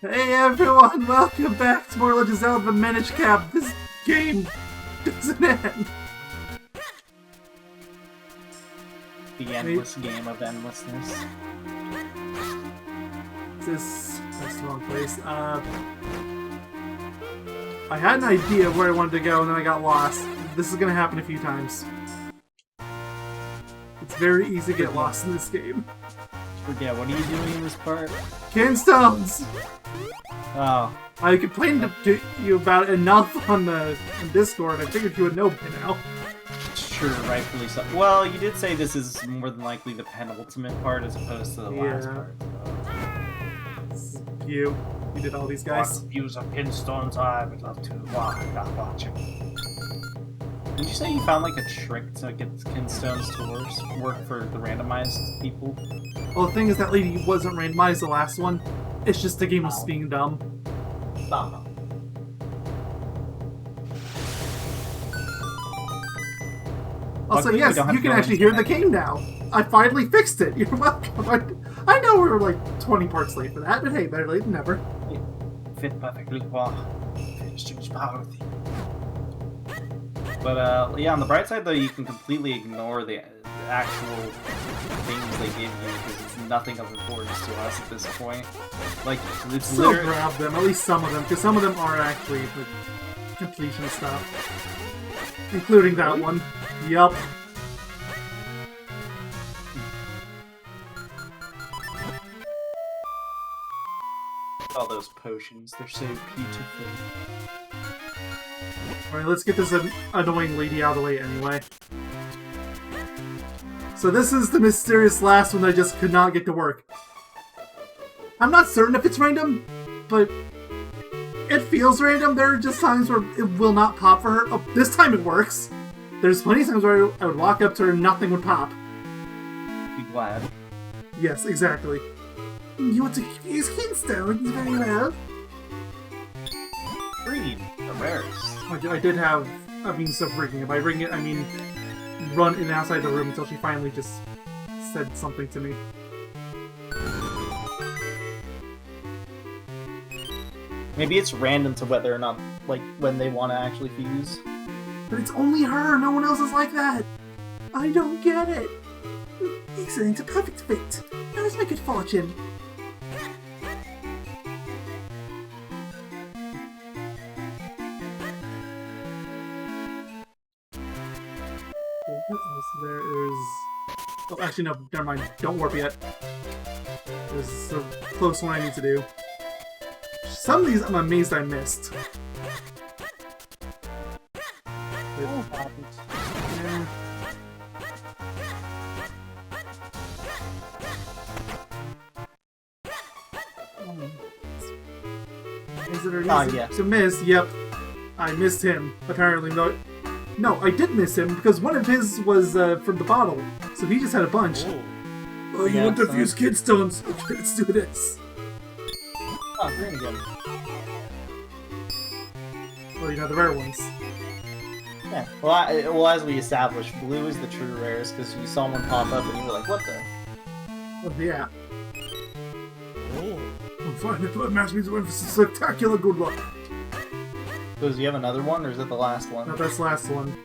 Hey everyone, welcome back to more Legend of Zelda Minish Cap. This game doesn't end. The endless game of endlessness. That's the wrong place. I had an idea of where I wanted to go and then I got lost. This is gonna happen a few times. It's very easy to get lost in this game. Yeah, what are you doing in this part? Kinstones! Oh. I complained to you about it enough on Discord. I figured you would know by now. Sure, rightfully so. Well, you did say this is more than likely the penultimate part as opposed to the last part. So. You did all these guys. What views of Kinstones I would love to watch it. Did you say you found like a trick to get Kinstones to work for the randomized people? Well, the thing is that lady wasn't randomized the last one. It's just the game was being dumb. No. Also, yes, you can actually hear the game now. I finally fixed it. You're welcome. I know we were like 20 parts late for that, but hey, better late than never. It fit perfectly well. Finished power with you. But yeah, on the bright side though, you can completely ignore the actual things they give you because it's nothing of importance to us at this point. Like, it's still grab them, at least some of them, because some of them are actually the completion stuff. Including that one. Yup. All those potions, they're so beautiful. Alright, let's get this annoying lady out of the way anyway. So this is the mysterious last one that I just could not get to work. I'm not certain if it's random, but it feels random. There are just times where it will not pop for her. Oh, this time it works. There's plenty of times where I would walk up to her and nothing would pop. Be glad. Yes, exactly. You want to use Kinstones very well. Green, the rarest. I did have a means of rigging it. By rigging it, I mean run in and outside the room until she finally just said something to me. Maybe it's random to whether or not, like, when they want to actually fuse. But it's only her, no one else is like that! I don't get it! Excellent, a perfect fit! Now let's make it fortune! What else there is... Oh, actually no, never mind. Don't warp yet. This is a close one I need to do. Some of these I'm amazed I missed. Yeah. Is it easy to miss? Yep. I missed him, apparently. No, I did miss him, because one of his was from the bottle, so he just had a bunch. Oh, you want to fuse Kinstones? Okay, let's do this. Oh, green again. Well, you know, the rare ones. Yeah, well, as we established, blue is the true rarest, because you saw one pop up and you were like, what the? Oh, yeah. I'm fine, the blood match means we're in for some spectacular good luck. So do you have another one, or is that the last one? No, that's the last one.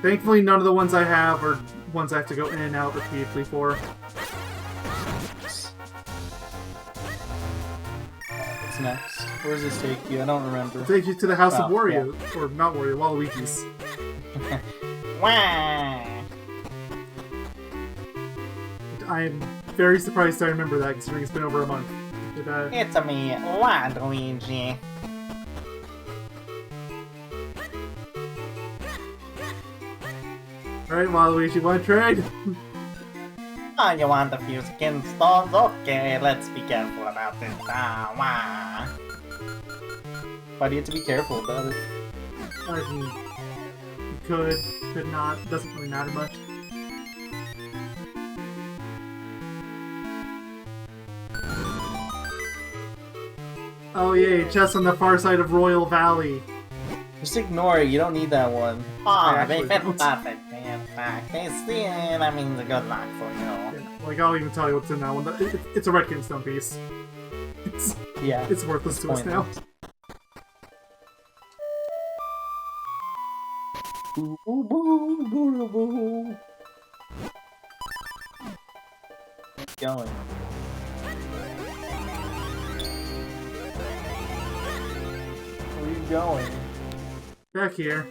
Thankfully, none of the ones I have are ones I have to go in and out repeatedly for. What's next? Where does this take you? I don't remember. It'll take you to the House of Wario, yeah. Or not Wario, Waluigi's. I'm very surprised I remember that, considering it's been over a month. It's a me, Waluigi. Alright, Waluigi, want to trade? Oh, you want to fuse Kinstones? Okay, let's be careful about this. Why do you have to be careful about it? I mean, you could not. Doesn't really matter much. Oh yay, just on the far side of Royal Valley. Just ignore it, you don't need that one. Oh, they fit perfect. They see it, that means a good luck for you. Yeah, like, I'll even tell you what's in that one. It's a red Kinstone piece. Yeah. It's worthless to us now. Boo boo boo boo boo. Keep going. Where are you going? Back here.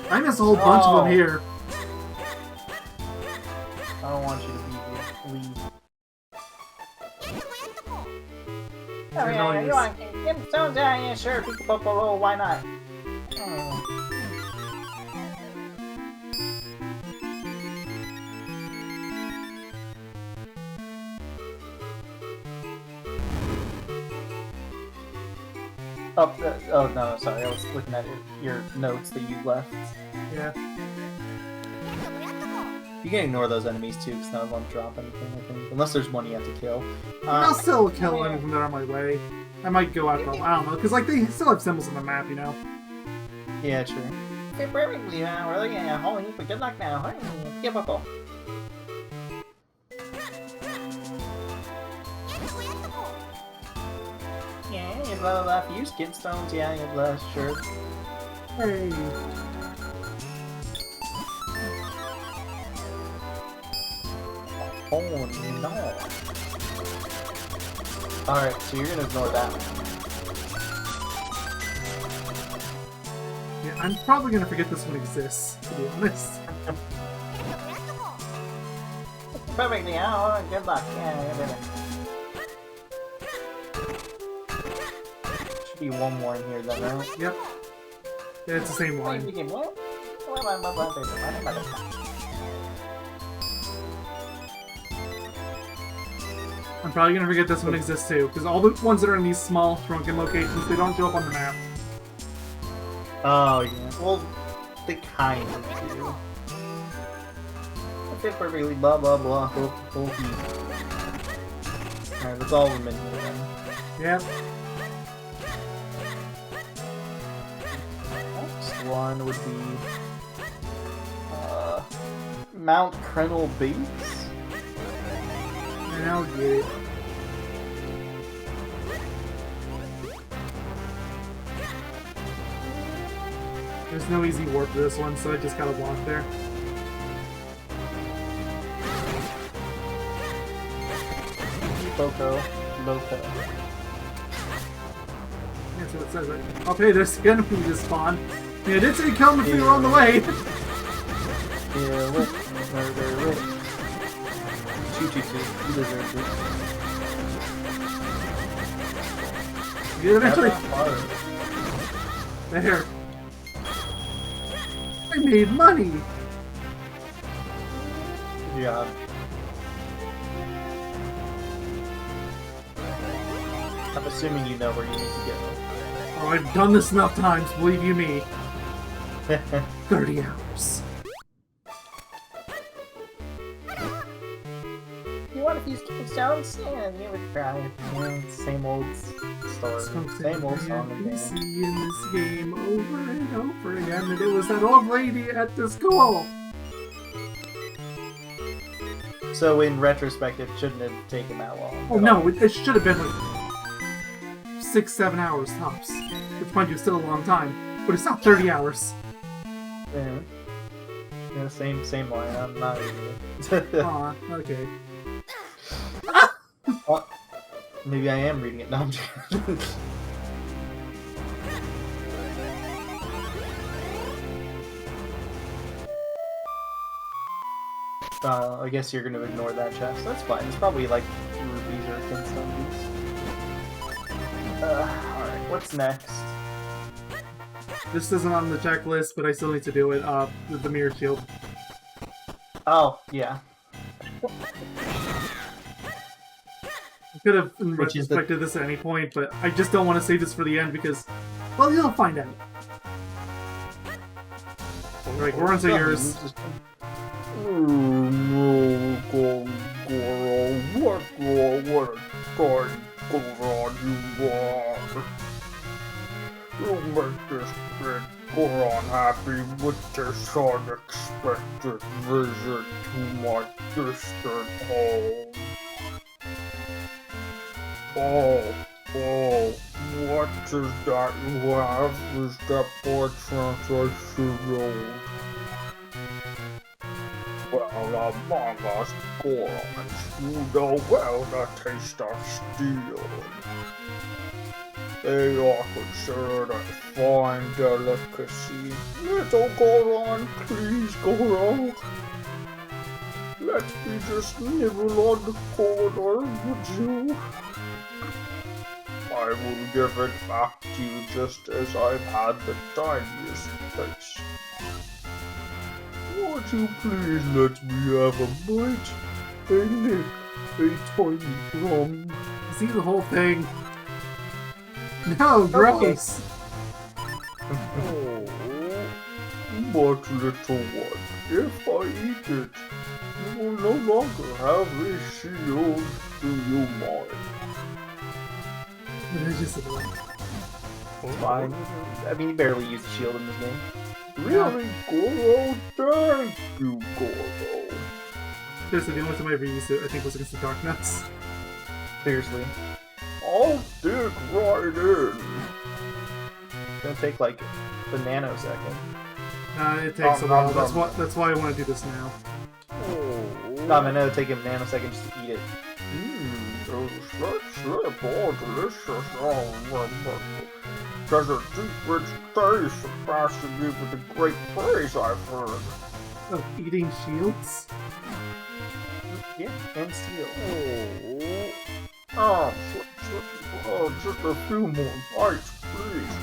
I missed a whole bunch of them here. I don't want you to be here. Leave. Oh yeah, you want Kinstones? Yeah, sure. Peekaboo, why not? Oh no, sorry. I was looking at your notes that you left. Yeah. You can ignore those enemies too, because none of them drop anything, I think. Unless there's one you have to kill. I'll still kill anything that are on my way. I might go after them. I don't know, because like they still have symbols on the map, you know. Yeah, true. Okay, perfectly. We're looking at a whole heap of good luck now. Hey, Peekaboo. Yeah, you have a few Kinstones. Yeah, you have less, sure. Hey. Oh no. Alright, so you're gonna ignore that one. Yeah, I'm probably gonna forget this one exists, to be honest. Perfectly, oh, good luck. Yeah, I did it. Should be one more in here then, right? Yep. Yeah, it's the same one. I'm probably gonna forget this one exists too, because all the ones that are in these small, shrunken locations, they don't show up on the map. Oh, yeah. Well, they kind of do. Okay, perfectly, blah blah blah, whole heap. Alright, that's all of them in here then. Yep. Next one would be... Mount Krenel Base? And I'll get it. There's no easy warp to this one, so I just gotta walk there. Loco. That's what it says, right? Okay, there's the enemy just spawned. Yeah, it did say come if you were on the way. Yeah, look. Murder. Shoot. You deserve it. You eventually... There. There. I made money! Good job. I'm assuming you know where you need to go. Oh, I've done this enough times, believe you me. 30 hours. You want a few Kinstones? Yeah, you would try. Yeah, same old story. Same old song and dance. See in this game over and over again, and it was that old lady at the school. So in retrospect, it shouldn't have taken that long. Oh no, it should have been like 6-7 hours tops. Which mind you, is still a long time, but it's not 30 hours. Yeah. Yeah, same line. I'm not reading it. Aw, okay. Well, maybe I am reading it. No, I'm joking. I guess you're gonna ignore that chest. That's fine. It's probably like rubies or Kinstone beads. Alright, what's next? This isn't on the checklist, but I still need to do it. With the mirror shield. Oh, yeah. I could have retrospected this at any point, but I just don't want to save this for the end because, well, you'll find out. Alright, Goron's are yours. You make this big Goron happy with this unexpected visit to my distant home. Oh, Oh, what is that you have? Is that perchance I should roll? Well, among us gorons, you know well the taste of steel. They are considered a fine delicacy. Little Goron, please, Goron. Let me just nibble on the corner, would you? I will give it back to you just as I've had the tiniest taste. Would you please let me have a bite? A lick, a tiny crumb. See the whole thing. No, gross. Oh, but little one, if I eat it, you will no longer have a shield. Do you mind? It's just a little. Fine. I mean, you barely use the shield in this game. Really, Goro? Thank you, Goro. Seriously, the only time I ever used it, I think, was against the Dark Nuts. Seriously. I'll dig right in. It's gonna take like a nanosecond. It takes a while. That's why I want to do this now. Oh. No, I know it'll take a nanosecond just to eat it. Those slip all delicious. There's a deep, rich taste surpassing even the great praise I've heard. Oh, eating shields? Yeah, and steel. Oh, just a few more bites, please,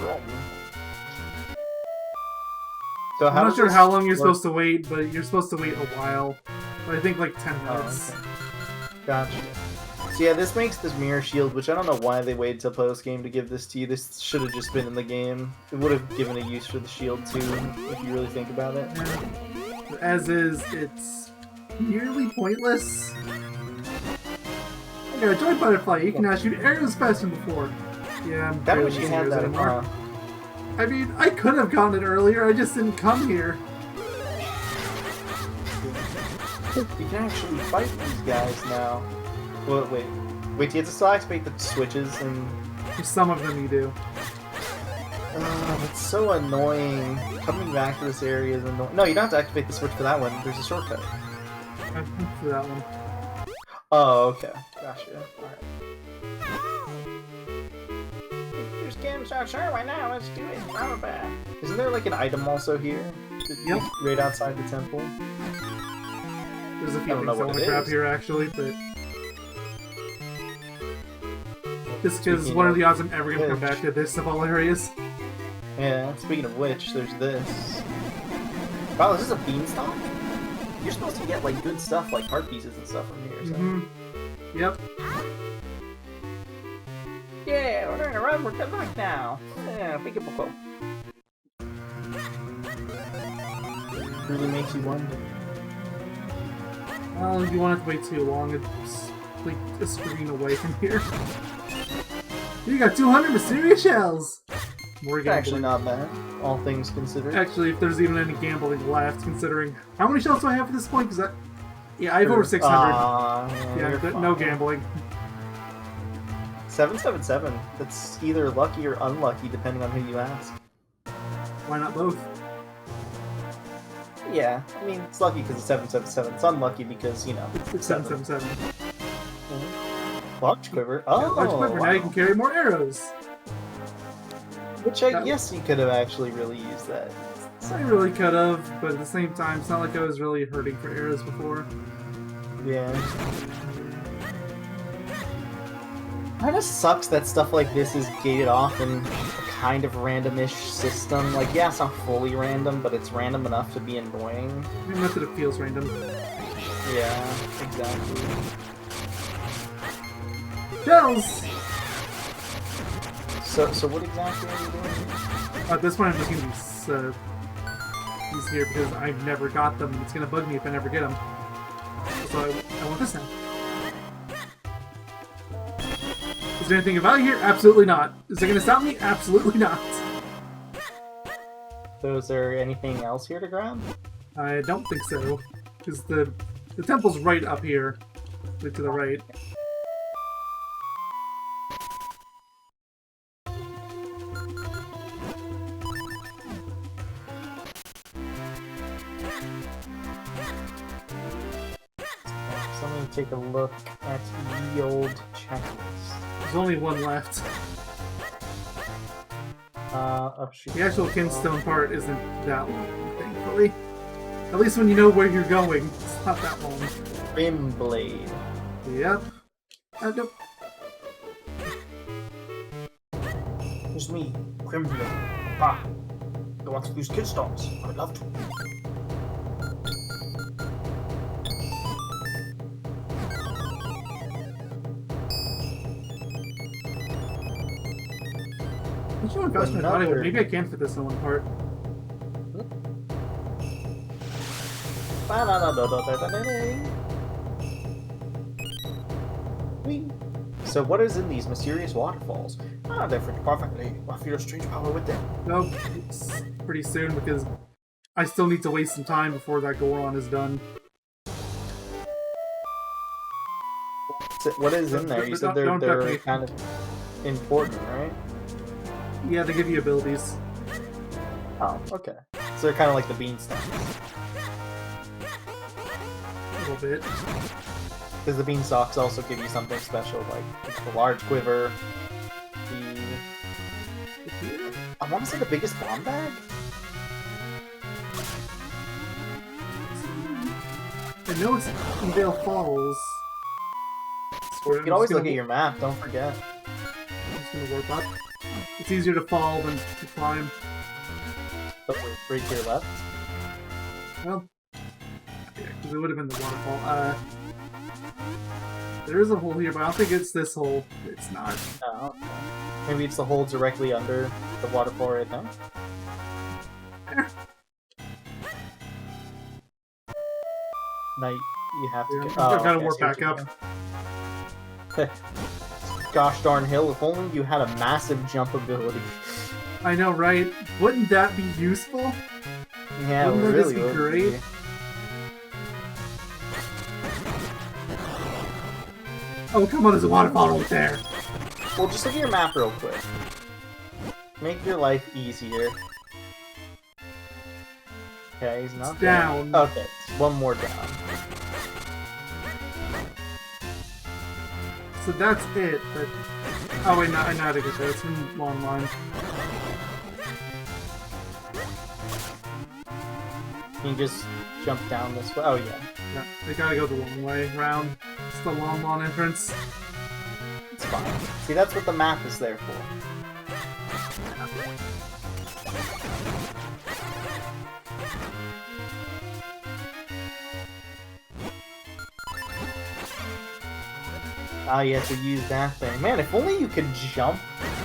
So I'm not does sure this how long you're work? supposed to wait, but you're supposed to wait a while. I think like 10 minutes. Oh, okay. Gotcha. So yeah, this makes this mirror shield, which I don't know why they waited till post game to give this to you. This should have just been in the game. It would have given a use for the shield too, if you really think about it. Yeah. As is, it's nearly pointless. Okay, joint butterfly. You can now shoot arrows faster than before. Yeah, I'm That barely wish you using had arrows that. anymore. I mean, I could have gotten it earlier. I just didn't come here. You can actually fight these guys now. Well, wait. Wait, do you have to still activate the switches and... For some of them, you do. It's so annoying. Coming back to this area is annoying. No, you don't have to activate the switch for that one. There's a shortcut. I think for that one. Oh, okay. Gotcha. Alright. This game's not sure right now. Let's do it. I'm back. Isn't there like an item also here? Yep. Right outside the temple? There's a I few don't know things I what want it to grab is. here, actually, but... Just because Speaking what are of the odds I'm ever going to come which- back to this of all areas? Yeah, speaking of which, there's this. Wow, is this a beanstalk? You're supposed to get like good stuff like heart pieces and stuff from here, so. Mm-hmm. Yep. Yeah, we're gonna run, we're good luck now. Yeah, big hippo. Really makes you wonder. Well, if you want it to wait too long, it's like a screen away from here. You got 200 mysterious shells! More It's gambling. actually not bad, all things considered. Actually, if there's even any gambling left, considering... How many shells do I have at this point? Because that... Yeah, I have over 600. Yeah, you're no fine. gambling. 777. That's either lucky or unlucky, depending on who you ask. Why not both? Yeah, I mean, it's lucky because it's 777. It's unlucky because, you know, It's 777. Large quiver. Oh, Large quiver, now you can carry more arrows. Which I guess you could have actually really used that. I really could have, but at the same time, it's not like I was really hurting for arrows before. Yeah. Kinda sucks that stuff like this is gated off in a kind of randomish system. Like, yeah, it's not fully random, but it's random enough to be annoying. Not that it feels random. Yeah, exactly. Shells! So what exactly are you doing? At this point, I'm just gonna use here because I've never got them. It's gonna bug me if I never get them. So I want this now. Is there anything of value here? Absolutely not. Is it gonna stop me? Absolutely not. So is there anything else here to grab? I don't think so. Because the temple's right up here. Like to the right. take a look at the old checklist. There's only one left. Oh shoot. The actual Kinstone part isn't that long, thankfully. At least when you know where you're going, it's not that long. Rim Blade. Yep. Nope. It's me, Crimblin. Ah, you want to use Kinstones? I'd love to. I'm sure I'm faster than I thought I would. Maybe I can fit this in one part. So what is in these mysterious waterfalls? Ah, they fit perfectly. I feel a strange power with them. Nope. It's pretty soon because I still need to waste some time before that goron is done. So what is in there? You said Don't touch they're me. kind of important, right? Yeah, they give you abilities. Oh, okay. So they're kind of like the beanstalks. A little bit. Because the beanstalks also give you something special, like the large quiver, I want to say the biggest bomb bag? I know it's in Vale Falls. You can always look at your map, don't forget. I'm just gonna warp up. It's easier to fall than to climb. But right to your left? Well, yeah, because it would have been the waterfall. There is a hole here, but I don't think it's this hole. It's not. Oh, okay. Maybe it's the hole directly under the waterfall right now? There. Now you have to Yeah, get... I've gotta okay, warp I see back what up. you're doing. Gosh darn hill, if only you had a massive jump ability. I know, right? Wouldn't that be useful? Yeah, it Wouldn't that really just be would great? be. Oh, come on, there's a waterfall right there. Well, just look at your map real quick. Make your life easier. Okay, he's not Down. there. Okay, one more down. So that's it, but... Oh wait, no, I know how to get there. It's in long line. Can you just jump down this way? Oh, yeah. Yeah, they gotta go the long way around. It's the long lawn entrance. It's fine. See, that's what the map is there for. Ah, you have to use that thing. Man, if only you could jump.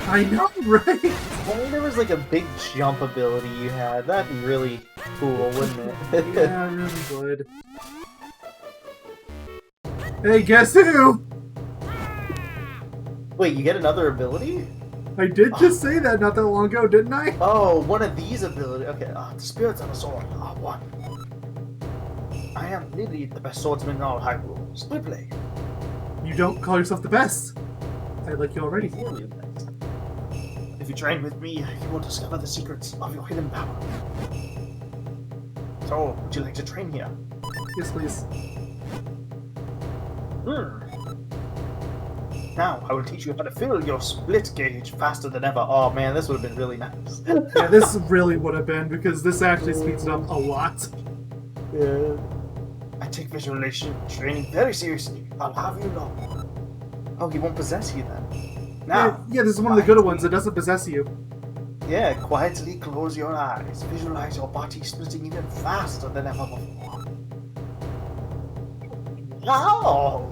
I know, right? If only there was like a big jump ability you had. That'd be really cool, wouldn't it? Yeah, I really would. Hey, guess who? Wait, you get another ability? I did just say that not that long ago, didn't I? Oh, one of these abilities. Okay, The spirits and the sword are one. I am literally the best swordsman in all Hyrule. Split blade. You don't call yourself the best. I like you already. If you train with me, you will discover the secrets of your hidden power. So, would you like to train here? Yes, please. Now, I will teach you how to fill your split gauge faster than ever. Oh man, this would have been really nice. Yeah, this really would have been, because this actually speeds it up a lot. Yeah. I take visualization training very seriously. I'll have you know. Oh, he won't possess you then. Now, Yeah, this is one of the good ones. It doesn't possess you. Yeah, quietly close your eyes. Visualize your body splitting even faster than ever before. Now!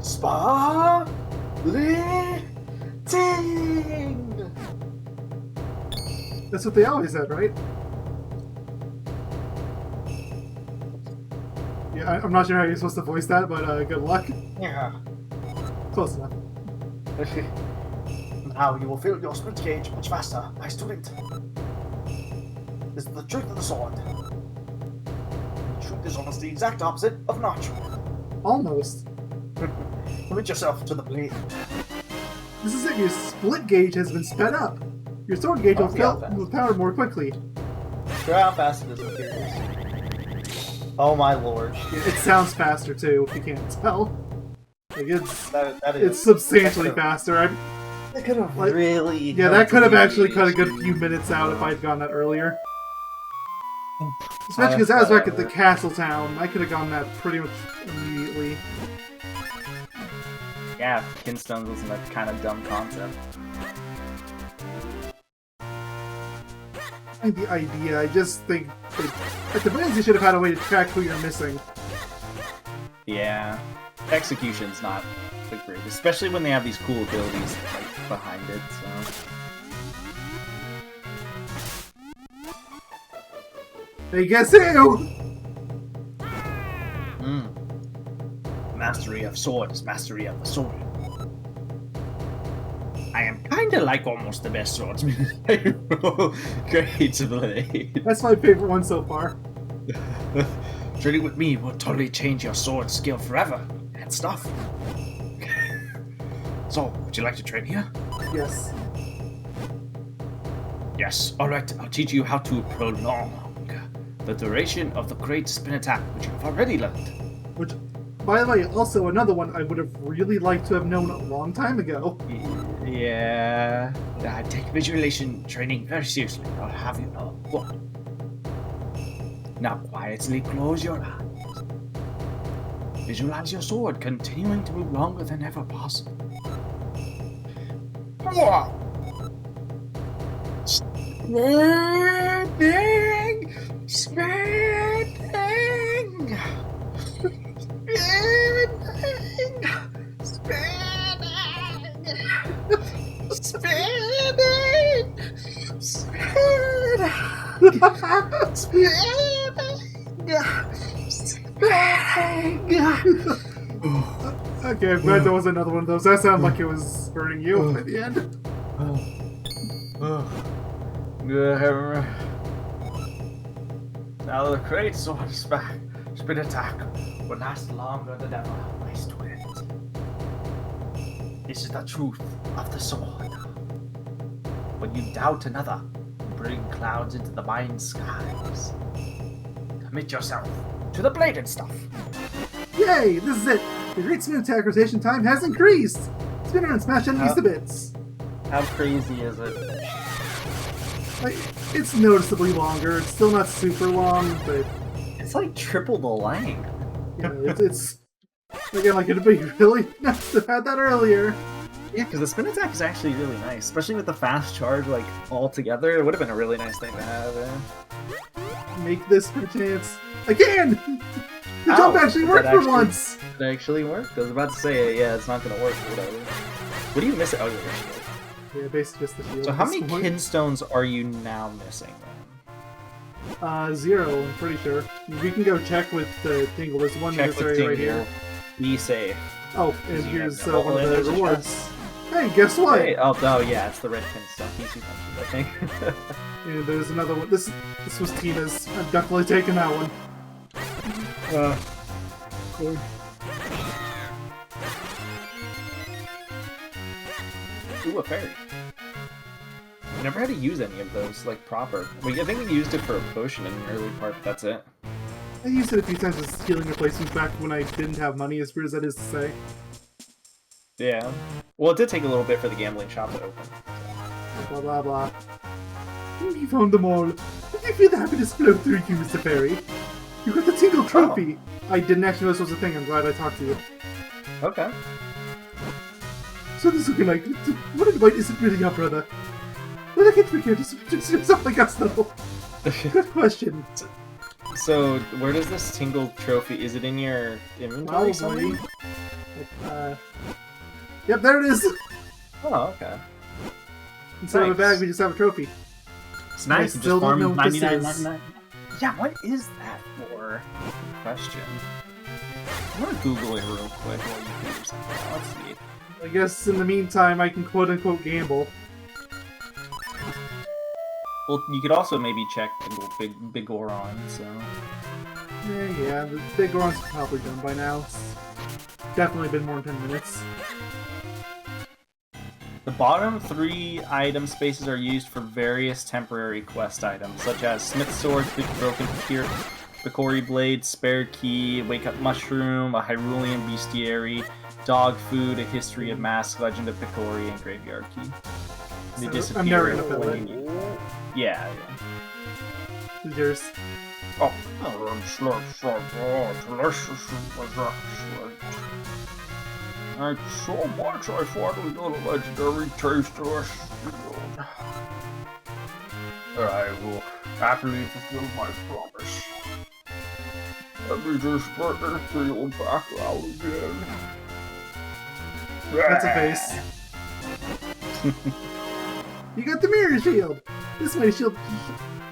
Sparkling! That's what they always said, right? Yeah, I'm not sure how you're supposed to voice that, but good luck. Yeah. Close enough. Now you will fill your split gauge much faster, my student. This is the truth of the sword. The truth is almost the exact opposite of not truth. Almost. Commit yourself to the blade. This is it. Your split gauge has been sped up. Your sword gauge Oh, yeah, will power more quickly. Try how fast it is, I'm curious. Oh my lord. It sounds faster too, if you can't tell. Like That is. it's substantially faster. That could have Like, really. Yeah, that could have actually cut a good few minutes out if I'd gone that earlier. Especially because I was back at the castle town. I could have gone that pretty much immediately. Yeah, Kinstones wasn't a kind of dumb concept. I like the idea, I just think at the very least they should have had a way to track who you're missing. Yeah. Execution's not the greatest, especially when they have these cool abilities like behind it, so. Hey, guess who? Mastery of sword is mastery of the sword. I am kinda like almost the best swordsman. Great blade. That's my favorite one so far. Training with me will totally change your sword skill forever and stuff. So, would you like to train here? Yes. Yes, alright, I'll teach you how to prolong the duration of the great spin attack, which you've already learned. Which, by the way, also another one I would have really liked to have known a long time ago. Yeah. I take visualization training very seriously, I'll have you know. What? Now quietly close your eyes. Visualize your sword continuing to move longer than ever possible. Spinning! Spinning! Spinning! Spinning! Okay, I'm glad there was another one of those. That sounded like it was hurting you at the end. Now the great sword is back. Spin attack will last longer than ever. I swear it. This is the truth of the sword. When you doubt another, bring clouds into the mind skies. Commit yourself to the bladed stuff. Yay! This is it! The great spin attack rotation time has increased! Spin around and smash enemies to bits! How crazy is it? Like, it's noticeably longer. It's still not super long, but It's like triple the length. you know, it's again, like, it'd be really nice to have had that earlier. Yeah, because the spin attack is actually really nice, especially with the fast charge, like, all together. It would have been a really nice thing to have, Make this per chance. Again! The jump actually worked for once! It actually worked. I was about to say, yeah, it's not going to work, whatever. What do you miss? Oh, your shield. Yeah, basically just the shield. So how at this many point. Kinstones are you now missing, then? 0, I'm pretty sure. We can go check with the Tingle. There's one in Check this with area right Tingle. here. Be safe. Oh, and You here's have no- one of and the there's a rewards. Hey, guess what? Hey, oh, yeah, it's the red Kinstone piece you mentioned, I think. And there's another one. This was Tina's. I'm definitely taking that one. Cool. Ooh, a fairy. I never had to use any of those, like, proper. I think we used it for a potion in an early part, but that's it. I used it a few times as healing replacements back when I didn't have money, as weird as that is to say. Yeah. Well, it did take a little bit for the gambling shop to open. Blah blah blah. We found them all. Did you feel the happiness flow through you, Mr. Fairy? You got the Tingle Trophy! I didn't actually know this was a thing. I'm glad I talked to you. Okay. So this is looking like... What in white isn't really your brother? Well, I can't figure this yourself like us, though. Good question. So, where does this Tingle Trophy... Is it in your inventory somewhere? Yep, there it is! Oh, okay. Instead of a bag, we just have a trophy. It's nice. I still don't know what this is. Yeah, what is that for? Good question. I'm gonna Google it real quick while you figure something out. Let's see. I guess in the meantime, I can quote-unquote gamble. Well, you could also maybe check Big Goron, so... Yeah, the big Goron's probably done by now. It's definitely been more than 10 minutes. The bottom 3 item spaces are used for various temporary quest items, such as Smith Sword, Big Broken Picori Blade, Spare Key, Wake Up Mushroom, a Hyrulean Bestiary, Dog Food, a History of Mask, Legend of Picori, and Graveyard Key. They disappear I'm never gonna fill when it. you need. Yeah. Yours. Oh, slurp, slurp, oh, delicious was that sweet. Thanks so much, I finally got a legendary taste of this field. I will happily fulfill my promise. Let me just put this field back out again. That's a face. You got the mirror shield! This way shield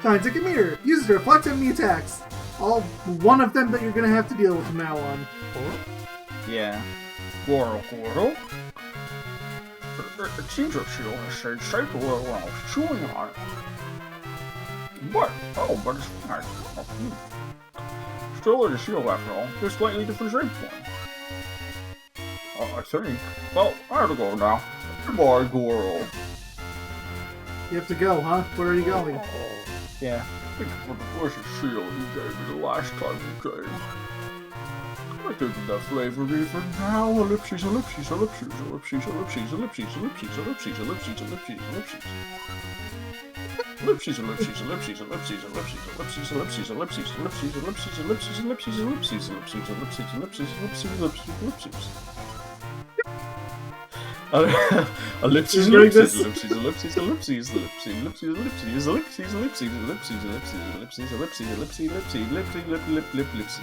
shines like a mirror. Use it to reflect enemy attacks. All one of them that you're gonna have to deal with from now on. Yeah. Goro. It seems that shield has stayed safe a little while I was chewing on it. But it's fine. Still in the shield after all, just slightly different shape form. I think. Well, I have to go now. Goodbye, Goro. You have to go, huh? Where are you going? Yeah. Thank you for the delicious shield you gave me the last time you came. I think enough flavor me for now. Ellipses, ellipses, ellipses, ellipses, ellipses, ellipses, ellipses, ellipses, ellipses, ellipses, ellipses. Ellipses, ellipses, ellipses, ellipses, ellipses, ellipses, ellipses, ellipses, ellipses, ellipses, ellipses, ellipses, ellipses, ellipses, ellipses, ellipses, ellipses, ellipses. Ellipses, ellipses, ellipses, ellipses, ellipses, ellipses, ellipses, ellipses, ellipses, ellipses, ellipses, ellipses, ellipses, ellipses, ellipses.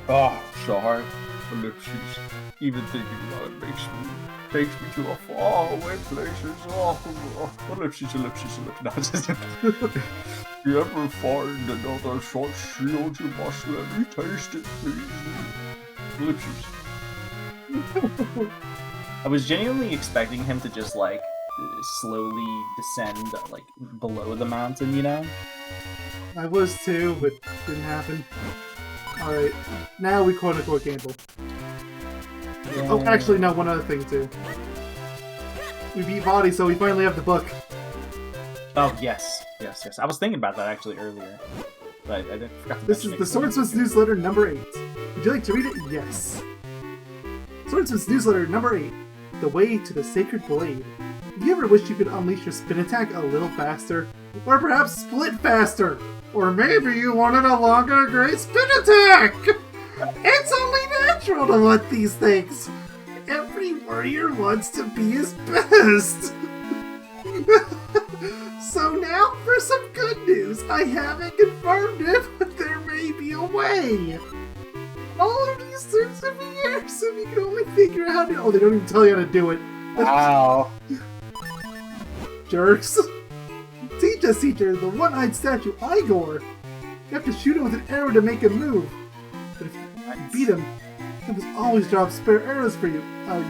Ah, sorry. Ellipses. Even thinking about it takes me to a far away places. Oh, ellipses, ellipses, ellipses. If you ever find another such shield, you must let me taste it, please. Ellipses. I was genuinely expecting him to just, like, slowly descend, like, below the mountain, you know? I was too, but didn't happen. Alright, now we quote-unquote gamble. Yeah. Oh, actually, no, one other thing, too. We beat Body, so we finally have the book. Oh, yes. Yes, yes. I was thinking about that, actually, earlier. But I forgot to This is mention the it. Swordsman's Newsletter number 8. Would you like to read it? Yes. Swordsman's Newsletter number 8. The Way to the Sacred Blade. Have you ever wished you could unleash your spin attack a little faster? Or perhaps split faster? Or maybe you wanted a longer great spin attack! It's only natural to want these things! Every warrior wants to be his best! So now for some good news. I haven't confirmed it, but there may be a way. All of these things have been years, so you can only figure out how to... Oh, they don't even tell you how to do it. Wow. Jerks. Teach us, teacher, the one-eyed statue, Igor. You have to shoot him with an arrow to make him move. But if you beat him, he will always drop spare arrows for you.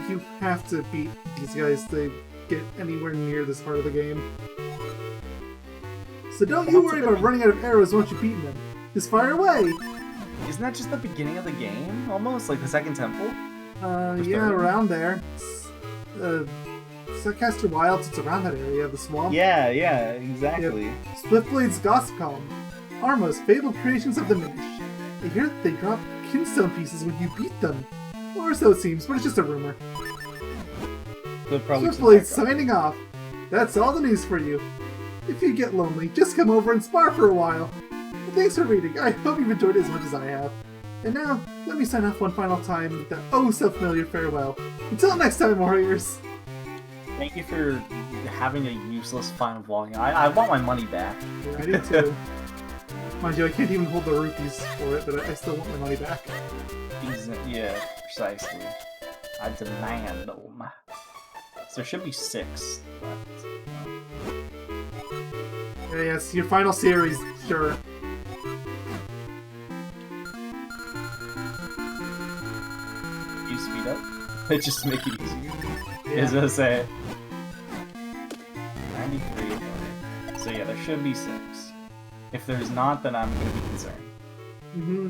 You have to beat these guys to get anywhere near this part of the game. So don't you worry about running out of arrows once you've beaten them. Just fire away! Isn't that just the beginning of the game? Almost? Like the second temple? Yeah, around there. Suncaster Wilds, it's around that area, the swamp. Yeah, exactly. Yep. Swiftblade's Gossip Column. Arma's fabled creations of the Minish. I hear that they drop Kinstone pieces when you beat them. Or so it seems, but it's just a rumor. Swiftblade's signing off. That's all the news for you. If you get lonely, just come over and spar for a while. Well, thanks for reading. I hope you've enjoyed it as much as I have. And now, let me sign off one final time with that oh-so-familiar farewell. Until next time, Warriors! Thank you for having a useless final vlog. I want my money back. Yeah, I do too. Mind you, I can't even hold the rupees for it, but I still want my money back. Yeah, precisely. I demand them. So there should be 6, but... Yeah, yes, your final series, sure. You speed up? Just to make it easier. Yeah. As I say. 93. So yeah, there should be 6. If there's not, then I'm gonna be concerned. Mm-hmm.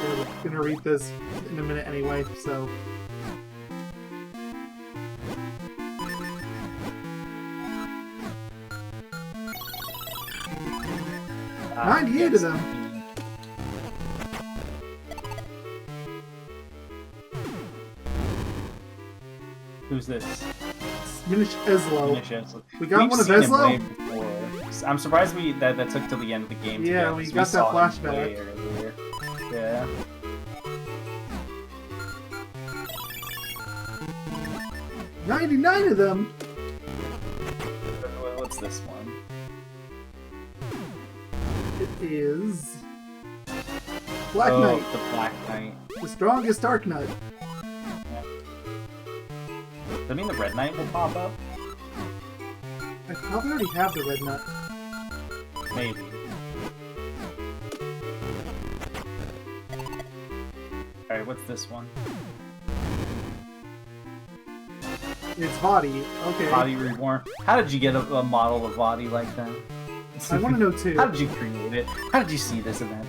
Yeah, we're gonna read this in a minute anyway, so... 98 of them. Who's this? Minish Eslo. Minish Eslo. We got We've one of seen him Eslo? way before. I'm surprised that took till the end of the game. to Yeah, get, we 'cause got that saw him flashback. way earlier. Yeah. $99 of them. What's this one? It is Black oh, Knight, the Black Knight. the strongest Dark Knight. Does that mean the Red Knight will pop up? I probably already have the Red Nut. Maybe. Alright, what's this one? It's Body. Okay. Body Reborn. How did you get a model of Body like that? I want to know too. How did you create it? How did you see this event?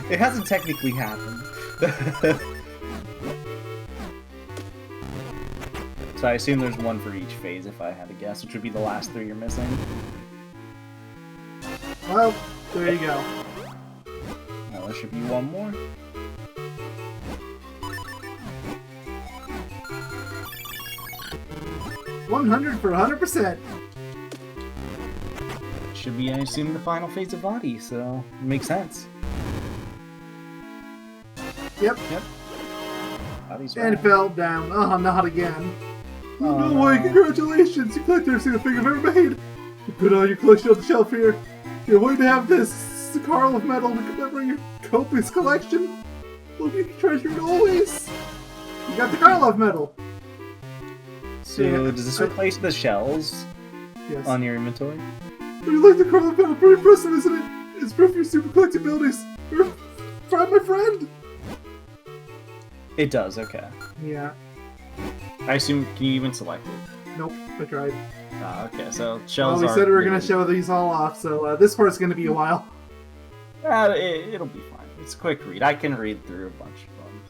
It hasn't technically happened. So I assume there's one for each phase if I had to guess, which would be the last 3 you're missing. Well, there you go. No, there should be one more. $100 for 100%. Should be, I assume, the final phase of Body, so it makes sense. Yep. Body's And it right. fell down. Oh, not again. Oh, no way! Congratulations! You collected every single thing I've ever made. You put all your collection on the shelf here. You're waiting to have this. It's the Carl of Metal to commemorate your copious collection. Hope you can treasure it always. You got the Carl of Metal. So, Yeah, does this replace the shells Yes. on your inventory? You like the Carl of Metal? Pretty impressive, isn't it? It's proof of your super collecting abilities. You're my friend. It does, okay. Yeah. I assume, can you even select it? Nope. I tried. Ah, okay, so Well, shells we are... said we were gonna show these all off, so this part's gonna be a while. It'll be fine. It's a quick read. I can read through a bunch of them.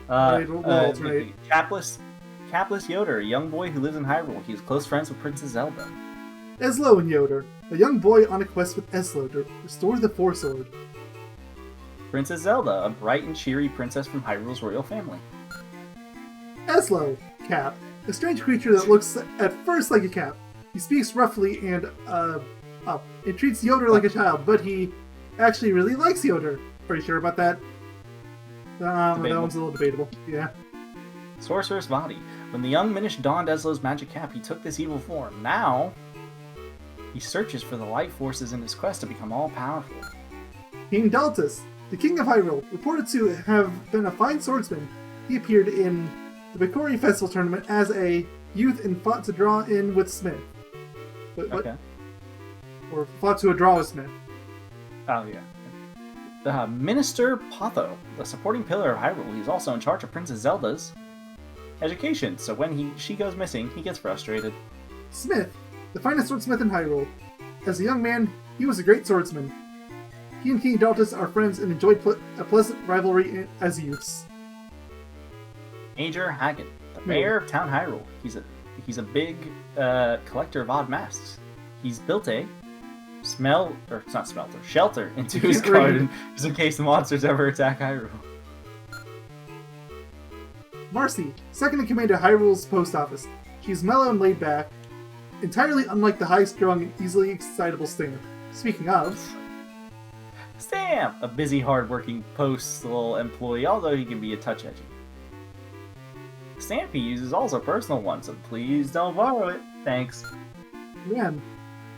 Alright, we'll alternate. Capless Yogaidr, a young boy who lives in Hyrule. He's close friends with Princess Zelda. Eslo and Yogaidr, a young boy on a quest with Eslo to restore the Four Sword. Princess Zelda, a bright and cheery princess from Hyrule's royal family. Eslo, Cap, a strange creature that looks at first like a cat. He speaks roughly and treats Yogaidr like a child, but he actually really likes Yogaidr. Are you sure about that? That one's a little debatable. Yeah. Sorceress Vadi. When the young Minish donned Eslo's magic cap, he took this evil form. Now, he searches for the light forces in his quest to become all-powerful. King Daltus, the king of Hyrule, reported to have been a fine swordsman. He appeared in the Bikori Festival tournament as a youth and fought to draw in with Smith. Okay. Or fought to a draw with Smith. Oh, yeah. The Minister Potho, the supporting pillar of Hyrule. He's also in charge of Princess Zelda's education, so when she goes missing, he gets frustrated. Smith, the finest swordsmith in Hyrule. As a young man, he was a great swordsman. He and King Daltus are friends and enjoyed a pleasant rivalry as youths. Major Hagen, the mayor of Town Hyrule. He's a big collector of odd masks. He's built a shelter into his garden just in case the monsters ever attack Hyrule. Marcy, second in command at Hyrule's post office. She's mellow and laid back, entirely unlike the high-strung and easily excitable Stamp. Speaking of... Stamp! A busy, hard-working postal employee, although he can be a touch edgy. The stamp he uses is also a personal one, so please don't borrow it. Thanks. Rem,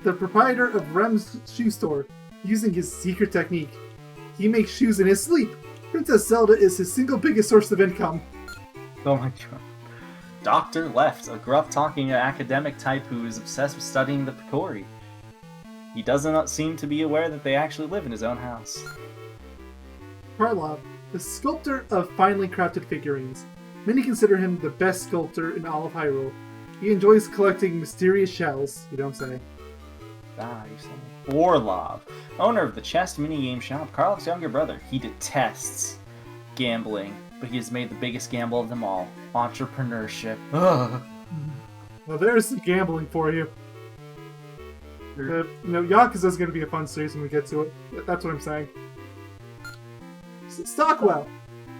the proprietor of Rem's shoe store, using his secret technique. He makes shoes in his sleep. Princess Zelda is his single biggest source of income. Oh my god. Dr. Left, a gruff-talking academic type who is obsessed with studying the Picori. He doesn't seem to be aware that they actually live in his own house. Karlov, the sculptor of finely crafted figurines. Many consider him the best sculptor in all of Hyrule. He enjoys collecting mysterious shells, you don't say. Ah, you say. Orlov, owner of the Chest minigame shop, Karlov's younger brother. He detests gambling, but he has made the biggest gamble of them all. Entrepreneurship. Ugh. Well, there's some gambling for you. Yakuza's going to be a fun series when we get to it. That's what I'm saying. Stockwell,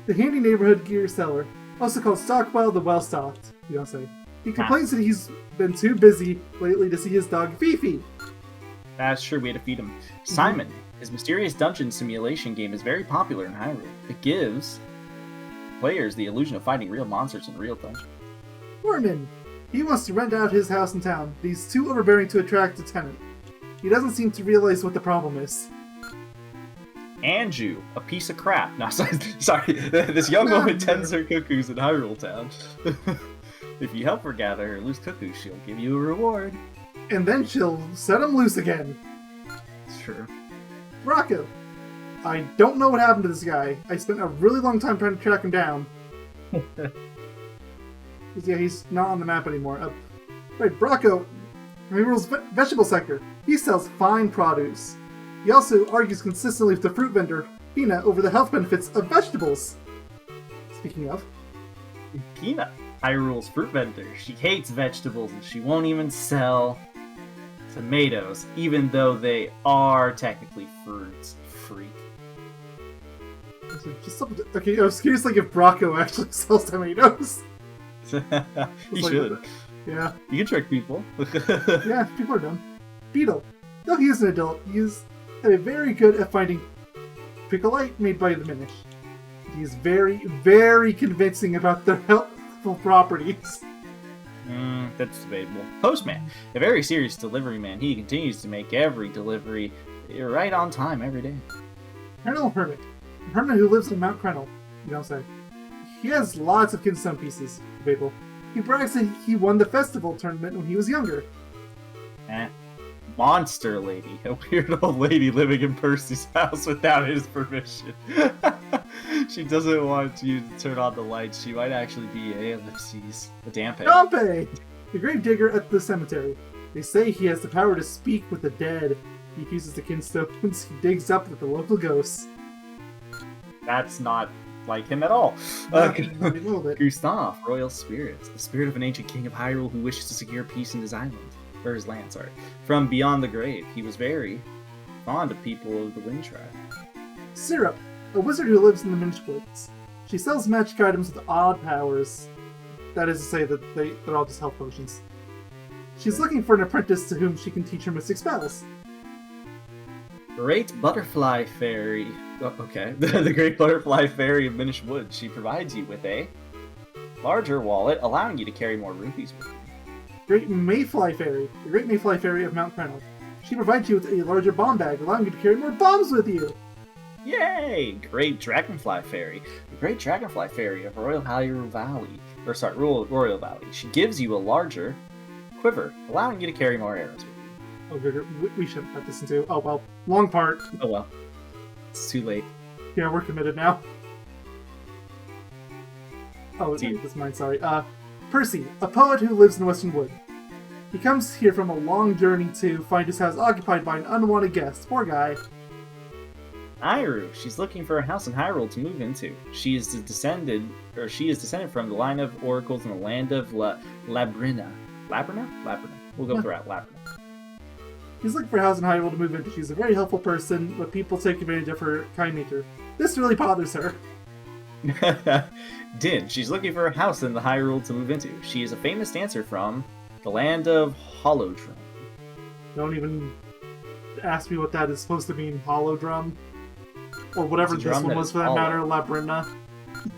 the handy neighborhood gear seller, also called Stockwell the well-stocked, say. He complains that he's been too busy lately to see his dog Fifi. That's true, we had to feed him. Simon, his mysterious dungeon simulation game is very popular in Hyrule. It gives players the illusion of fighting real monsters in real dungeons. Norman, he wants to rent out his house in town, but he's too overbearing to attract a tenant. He doesn't seem to realize what the problem is. Anju, a piece of crap. No, sorry. This young woman tends her cuckoos in Hyrule Town. If you help her gather her loose cuckoos, she'll give you a reward. And then she'll set him loose again. Sure. Rocco, I don't know what happened to this guy. I spent a really long time trying to track him down. Yeah, he's not on the map anymore. Right, Bracco, he rules vegetable sector. He sells fine produce. He also argues consistently with the fruit vendor, Pina, over the health benefits of vegetables. Speaking of... Pina, Hyrule's fruit vendor. She hates vegetables and she won't even sell tomatoes, even though they are technically fruits. Freak. Okay, I was curious if Bracco actually sells tomatoes. He should. Yeah. You can trick people. Yeah, people are dumb. Beetle. Though he is an adult, he is very good at finding Picolite made by the Minish. He is very, very convincing about their healthful properties. That's debatable. Postman, a very serious delivery man. He continues to make every delivery right on time every day. Colonel Hermit. A hermit who lives in Mount Crenel, say. He has lots of Kinstone pieces, debatable. He brags that he won the festival tournament when he was younger. Monster lady, a weird old lady living in Percy's house without his permission. She doesn't want you to turn on the lights. She might actually be a ellipses. The Dampe. Dampe! The grave digger at the cemetery. They say he has the power to speak with the dead. He uses the Kinstones he digs up with the local ghosts. That's not like him at all. Gustav, royal spirits. The spirit of an ancient king of Hyrule who wishes to secure peace in his island. Or his land, sorry. From beyond the grave. He was very fond of people of the Wind Tribe. Syrup, a wizard who lives in the Minish Woods. She sells magic items with odd powers. That is to say that they're all just health potions. She's looking for an apprentice to whom she can teach her mystic spells. Great Butterfly Fairy. Oh, okay. The Great Butterfly Fairy of Minish Woods. She provides you with a larger wallet, allowing you to carry more rupees with you. Great Mayfly Fairy, the Great Mayfly Fairy of Mount Crenel. She provides you with a larger bomb bag, allowing you to carry more bombs with you! Yay! Great Dragonfly Fairy, the Great Dragonfly Fairy of Royal Valley. Royal Valley. She gives you a larger quiver, allowing you to carry more arrows with you. Oh, we should have this into. Oh well, long part. Oh well. It's too late. Yeah, we're committed now. Oh, that's mine, sorry. Percy, a poet who lives in Western Wood. He comes here from a long journey to find his house occupied by an unwanted guest. Poor guy. Iru, she's looking for a house in Hyrule to move into. She is descended from the line of oracles in the land of Labrina. Labrina? We'll go with Labrina. He's looking for a house in Hyrule to move into. She's a very helpful person, but people take advantage of her kind nature. This really bothers her. Din, she's looking for a house in the Hyrule to move into. She is a famous dancer from the land of Holodrum. Don't even ask me what that is supposed to mean, Holodrum. Or whatever this one was for that matter, Labrina.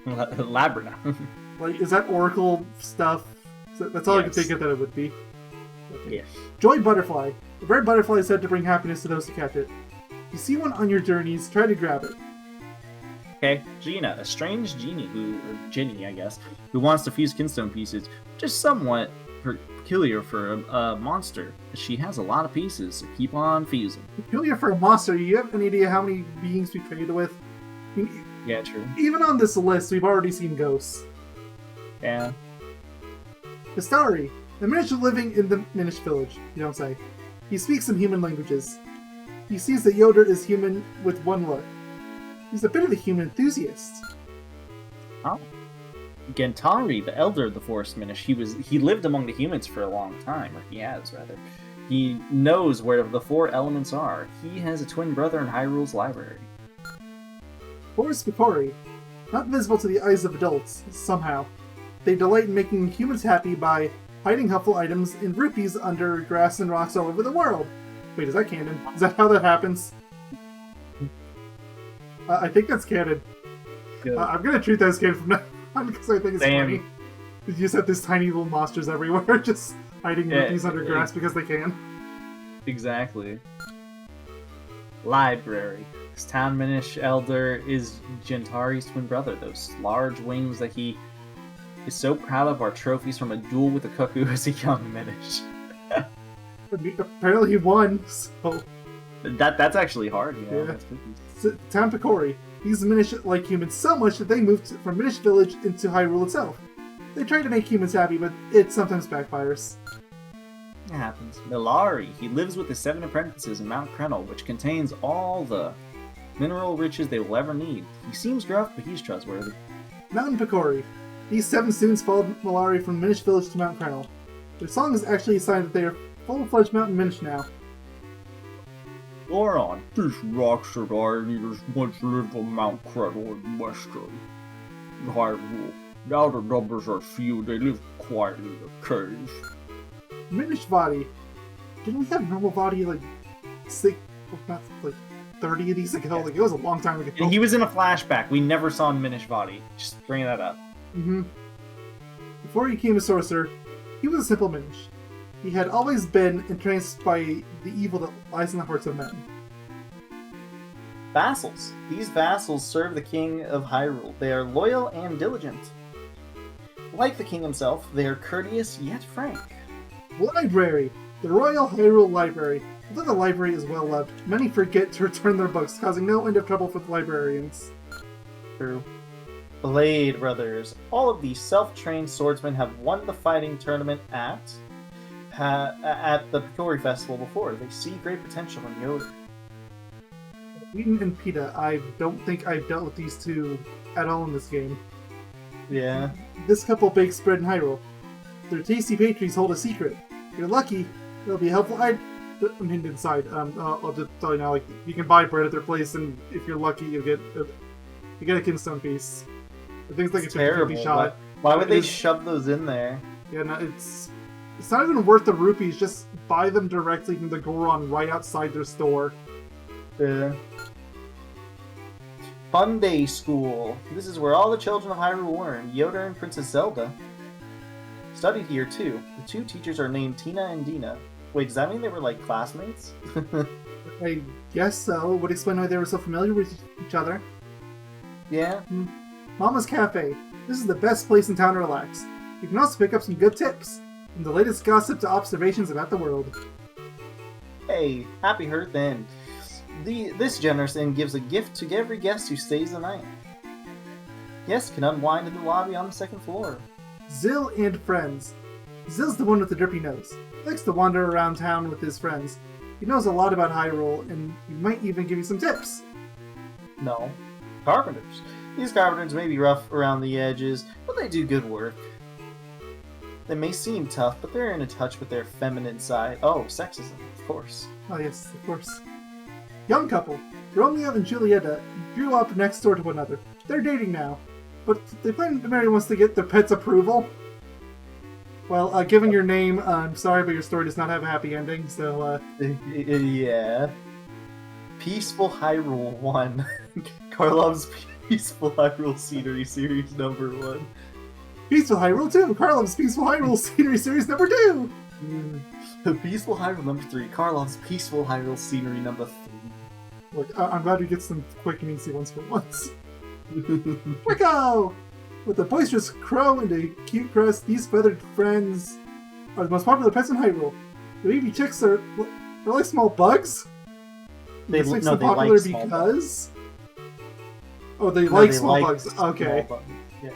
Labrina. Like, is that Oracle stuff? That's all I could think of that it would be. Okay. Yes. Joy Butterfly. The bird butterfly is said to bring happiness to those who catch it. If you see one on your journeys, try to grab it. Okay, Gina, a strange genie or Ginny, I guess, who wants to fuse Kinstone pieces, just somewhat peculiar for a monster. She has a lot of pieces, so keep on fusing. Peculiar for a monster? You have any idea how many beings we traded with? I mean, yeah, true. Even on this list, we've already seen ghosts. Yeah. Histari, the Minish living in the Minish village, you don't say. He speaks some human languages. He sees that Yogaidr is human with one look. He's a bit of a human enthusiast. Oh. Gentari, the elder of the Forest Minish, he lived among the humans for a long time, or he has, rather. He knows where the 4 elements are. He has a twin brother in Hyrule's library. Forest Picori, not visible to the eyes of adults, somehow. They delight in making humans happy by hiding helpful items in rupees under grass and rocks all over the world. Wait, is that canon? Is that how that happens? I think that's canon. I'm gonna treat that as canon from now on because I think it's funny. You just have these tiny little monsters everywhere just hiding rupees under grass because they can. Exactly. Library. This town Minish elder is Gentari's twin brother. Those large wings that he is so proud of are trophies from a duel with a cuckoo as a young Minish. Apparently he won, so... That's actually hard, you know? Yeah. That's Town Picori. These Minish like humans so much that they moved from Minish Village into Hyrule itself. They try to make humans happy, but it sometimes backfires. It happens. Milari. He lives with his 7 apprentices in Mount Krenel, which contains all the mineral riches they will ever need. He seems rough, but he's trustworthy. Mountain Picori. These 7 students followed Milari from Minish Village to Mount Krenel. Their song is actually a sign that they are full-fledged Mountain Minish now. Goron. These rocks and iron eaters once lived on Mount Krenel in Western Hyrule. Now the numbers are few, they live quietly in a cave. Minish Vadi. Didn't we have normal Vadi like 30 of these ago? Like, it was a long time ago. And he was in a flashback. We never saw Minish Vadi. Just bringing that up. Before he became a sorcerer, he was a simple Minish. He had always been entranced by the evil that lies in the hearts of men. Vassals. These vassals serve the king of Hyrule. They are loyal and diligent. Like the king himself, they are courteous yet frank. Library. The Royal Hyrule Library. Although the library is well loved, many forget to return their books, causing no end of trouble for the librarians. True. Blade Brothers. All of these self-trained swordsmen have won the fighting tournament at the Picori Festival before. They see great potential in Yogaidr. Wheaton and Pita. I don't think I've dealt with these two at all in this game. Yeah. This couple bakes bread in Hyrule. Their tasty pastries hold a secret. If you're lucky, it'll be helpful. I'm hidden inside. I'll just tell you now, like, you can buy bread at their place, and if you're lucky, you get a Kinstone piece. I think it's like It's a 50-50 terrible. shot. Why would they shove those in there? Yeah, no, it's not even worth the rupees. Just buy them directly from the Goron right outside their store. Yeah. Fun Day School. This is where all the children of Hyrule learn. Yogaidr and Princess Zelda studied here too. The 2 teachers are named Tina and Dina. Wait, does that mean they were like classmates? I guess so. Would explain why they were so familiar with each other. Yeah. Mama's Cafe. This is the best place in town to relax. You can also pick up some good tips and the latest gossip to observations about the world. Hey, happy Earth End. This generous inn gives a gift to every guest who stays the night. Guests can unwind in the lobby on the 2nd floor. Zill and friends. Zill's the one with the drippy nose. He likes to wander around town with his friends. He knows a lot about Hyrule, and he might even give you some tips. No. Carpenters. These carpenters may be rough around the edges, but they do good work. They may seem tough, but they're in touch with their feminine side. Oh, sexism, of course. Oh yes, of course. Young couple. Romeo and Julieta grew up next door to one another. They're dating now, but they plan to marry once they get their pet's approval. Well, given your name, I'm sorry, but your story does not have a happy ending, so, Yeah. Peaceful Hyrule 1. Karlov's Peaceful Hyrule Scenery Series number 1. Peaceful Hyrule 2! Karlov's Peaceful Hyrule Scenery Series number 2! Peaceful Hyrule number 3. Karlov's Peaceful Hyrule Scenery number 3. Look, I'm glad we get some quick and easy ones for once. Rico! With a boisterous crow and a cute crest, these feathered friends are the most popular pets in Hyrule. The baby chicks are like small bugs? They This makes no, them they popular like small because... Oh, they No, like they small like bugs. Okay. small bugs. Yeah.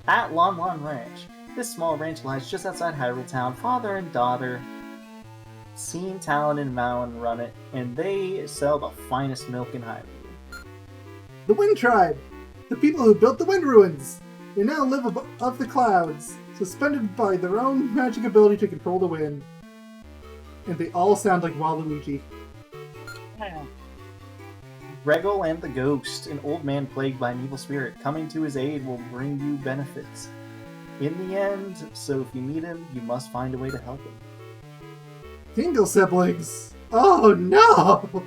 At Lon Lon Ranch. This small ranch lies just outside Hyrule Town. Father and daughter, Seen, Talon, and Malin run it, and they sell the finest milk in Hyrule. The Wind Tribe! The people who built the Wind Ruins! They now live above the clouds, suspended by their own magic ability to control the wind. and they all sound like Waluigi. Regal and the Ghost, an old man plagued by an evil spirit. Coming to his aid will bring you benefits. In the end, so if you meet him, you must find a way to help him. Tingle siblings! Oh no!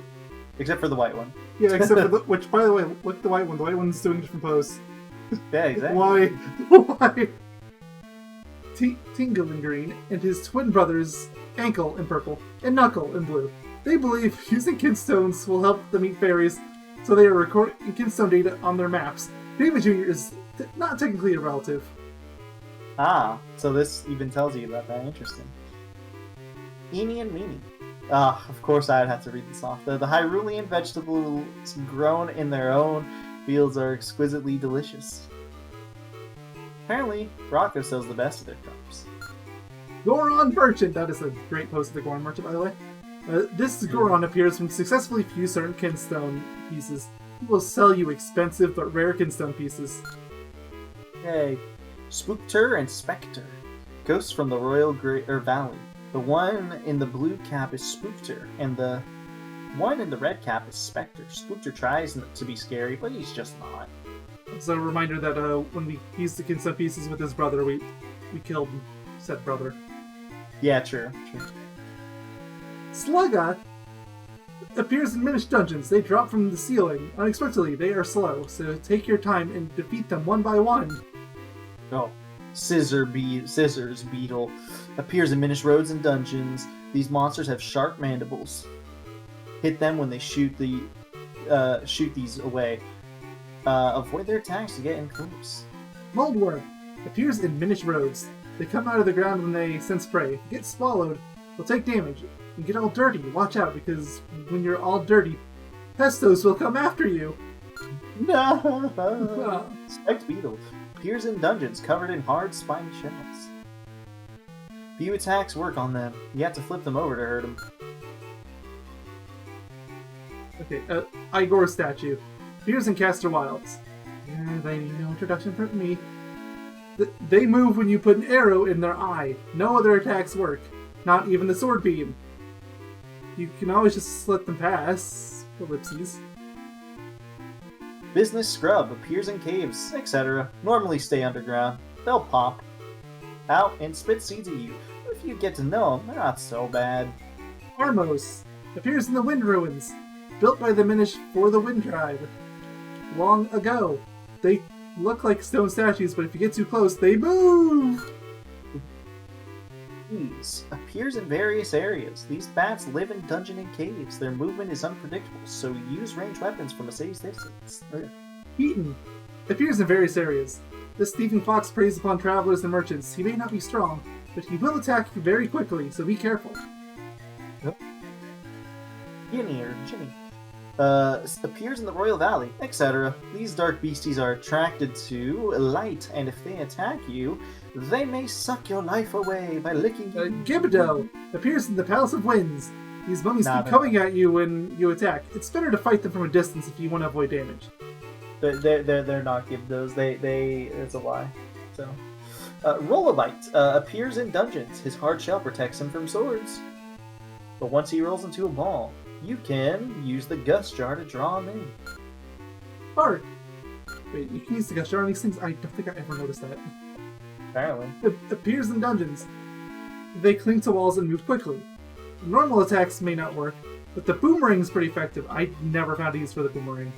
Except for the white one. Yeah, except for which, by the way, look at the white one. The white one's doing a different pose. Yeah, exactly. Why? Why? Tingle in green, and his twin brothers, Ankle in purple, and Knuckle in blue. They believe using Kinstones will help them meet fairies, so they are recording Kinstone data on their maps. David Jr. is not technically a relative. Ah, so this even tells you about that. Interesting. Eenie and Meanie. Ah, of course I'd have to read this off. The Hyrulean vegetables grown in their own fields are exquisitely delicious. Apparently, Rocco sells the best of their crops. Goron Merchant! That is a great post of the Goron Merchant, by the way. This Goron appears when you successfully fuse certain Kinstone pieces. He will sell you expensive but rare Kinstone pieces. Yay. Spookter and Spectre. Ghosts from the Royal Valley. The one in the blue cap is Spookter, and the one in the red cap is Spectre. Spookter tries to be scary, but he's just not. It's a reminder that when we fused the Kinstone pieces with his brother, we killed said brother. Yeah, true. Slugga appears in Minish dungeons. They drop from the ceiling. Unexpectedly, they are slow, so take your time and defeat them one by one. Oh. Scissors Beetle appears in Minish roads and dungeons. These monsters have sharp mandibles. Hit them when they shoot these away. Avoid their attacks to get in close. Moldworm appears in Minish roads. They come out of the ground when they sense prey. If you get swallowed, they'll take damage. You get all dirty. Watch out, because when you're all dirty, pestos will come after you. No. Spiked Beetle appears in dungeons covered in hard, spiny shells. Few attacks work on them. You have to flip them over to hurt them. Okay, Igor statue. Appears in Caster Wilds. They need no introduction from me. They move when you put an arrow in their eye. No other attacks work. Not even the sword beam. You can always just let them pass. Ellipses. Business Scrub appears in caves, etc. Normally stay underground. They'll pop out and spit seeds at you. If you get to know them, they're not so bad. Armos appears in the Wind Ruins. Built by the Minish for the Wind Tribe. Long ago. They look like stone statues, but if you get too close, they move! These appears in various areas. These bats live in dungeon and caves. Their movement is unpredictable, so use ranged weapons from a safe distance. Heaton appears in various areas. This thieving fox preys upon travelers and merchants. He may not be strong, but he will attack you very quickly, so be careful. Ginny or Jimmy appears in the Royal Valley, etc. These dark beasties are attracted to light, and if they attack you, they may suck your life away by licking you. Gibdo appears in the Palace of Winds. These mummies keep coming at you when you attack. It's better to fight them from a distance if you want to avoid damage. They're not Gibdos. It's a lie. So, Rollabite appears in dungeons. His hard shell protects him from swords. But once he rolls into a ball, you can use the Gust Jar to draw him in. Bark. Wait, you can use the Gust Jar on these things? I don't think I ever noticed that. Apparently. It appears in dungeons. They cling to walls and move quickly. Normal attacks may not work, but the boomerang is pretty effective. I never found a use for the boomerang.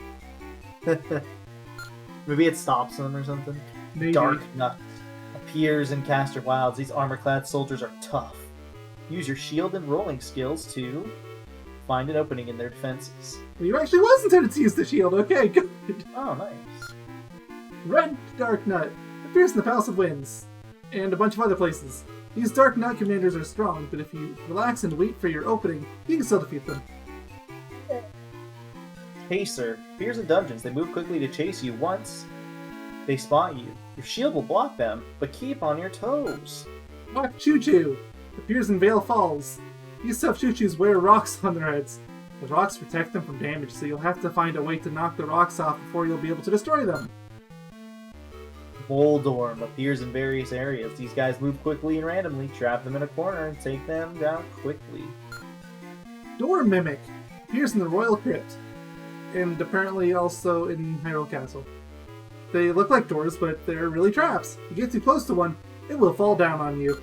Maybe it stops them or something. Maybe. Dark Nut appears in Caster Wilds. These armor-clad soldiers are tough. Use your shield and rolling skills to find an opening in their defenses. Well, you actually was intended to use the shield. Okay, good. Oh, nice. Red Dark Nut appears in the Palace of Winds and a bunch of other places. These Dark Nut commanders are strong, but if you relax and wait for your opening, you can still defeat them. Chaser appears in dungeons. They move quickly to chase you once they spot you. Your shield will block them, but keep on your toes. Rock Choo Choo appears in Vale Falls. These tough Choo Choos wear rocks on their heads. The rocks protect them from damage, so you'll have to find a way to knock the rocks off before you'll be able to destroy them. Boldorm appears in various areas. These guys move quickly and randomly. Trap them in a corner and take them down quickly. Door Mimic appears in the Royal Crypt, and apparently also in Hyrule Castle. They look like doors, but they're really traps. If you get too close to one, it will fall down on you.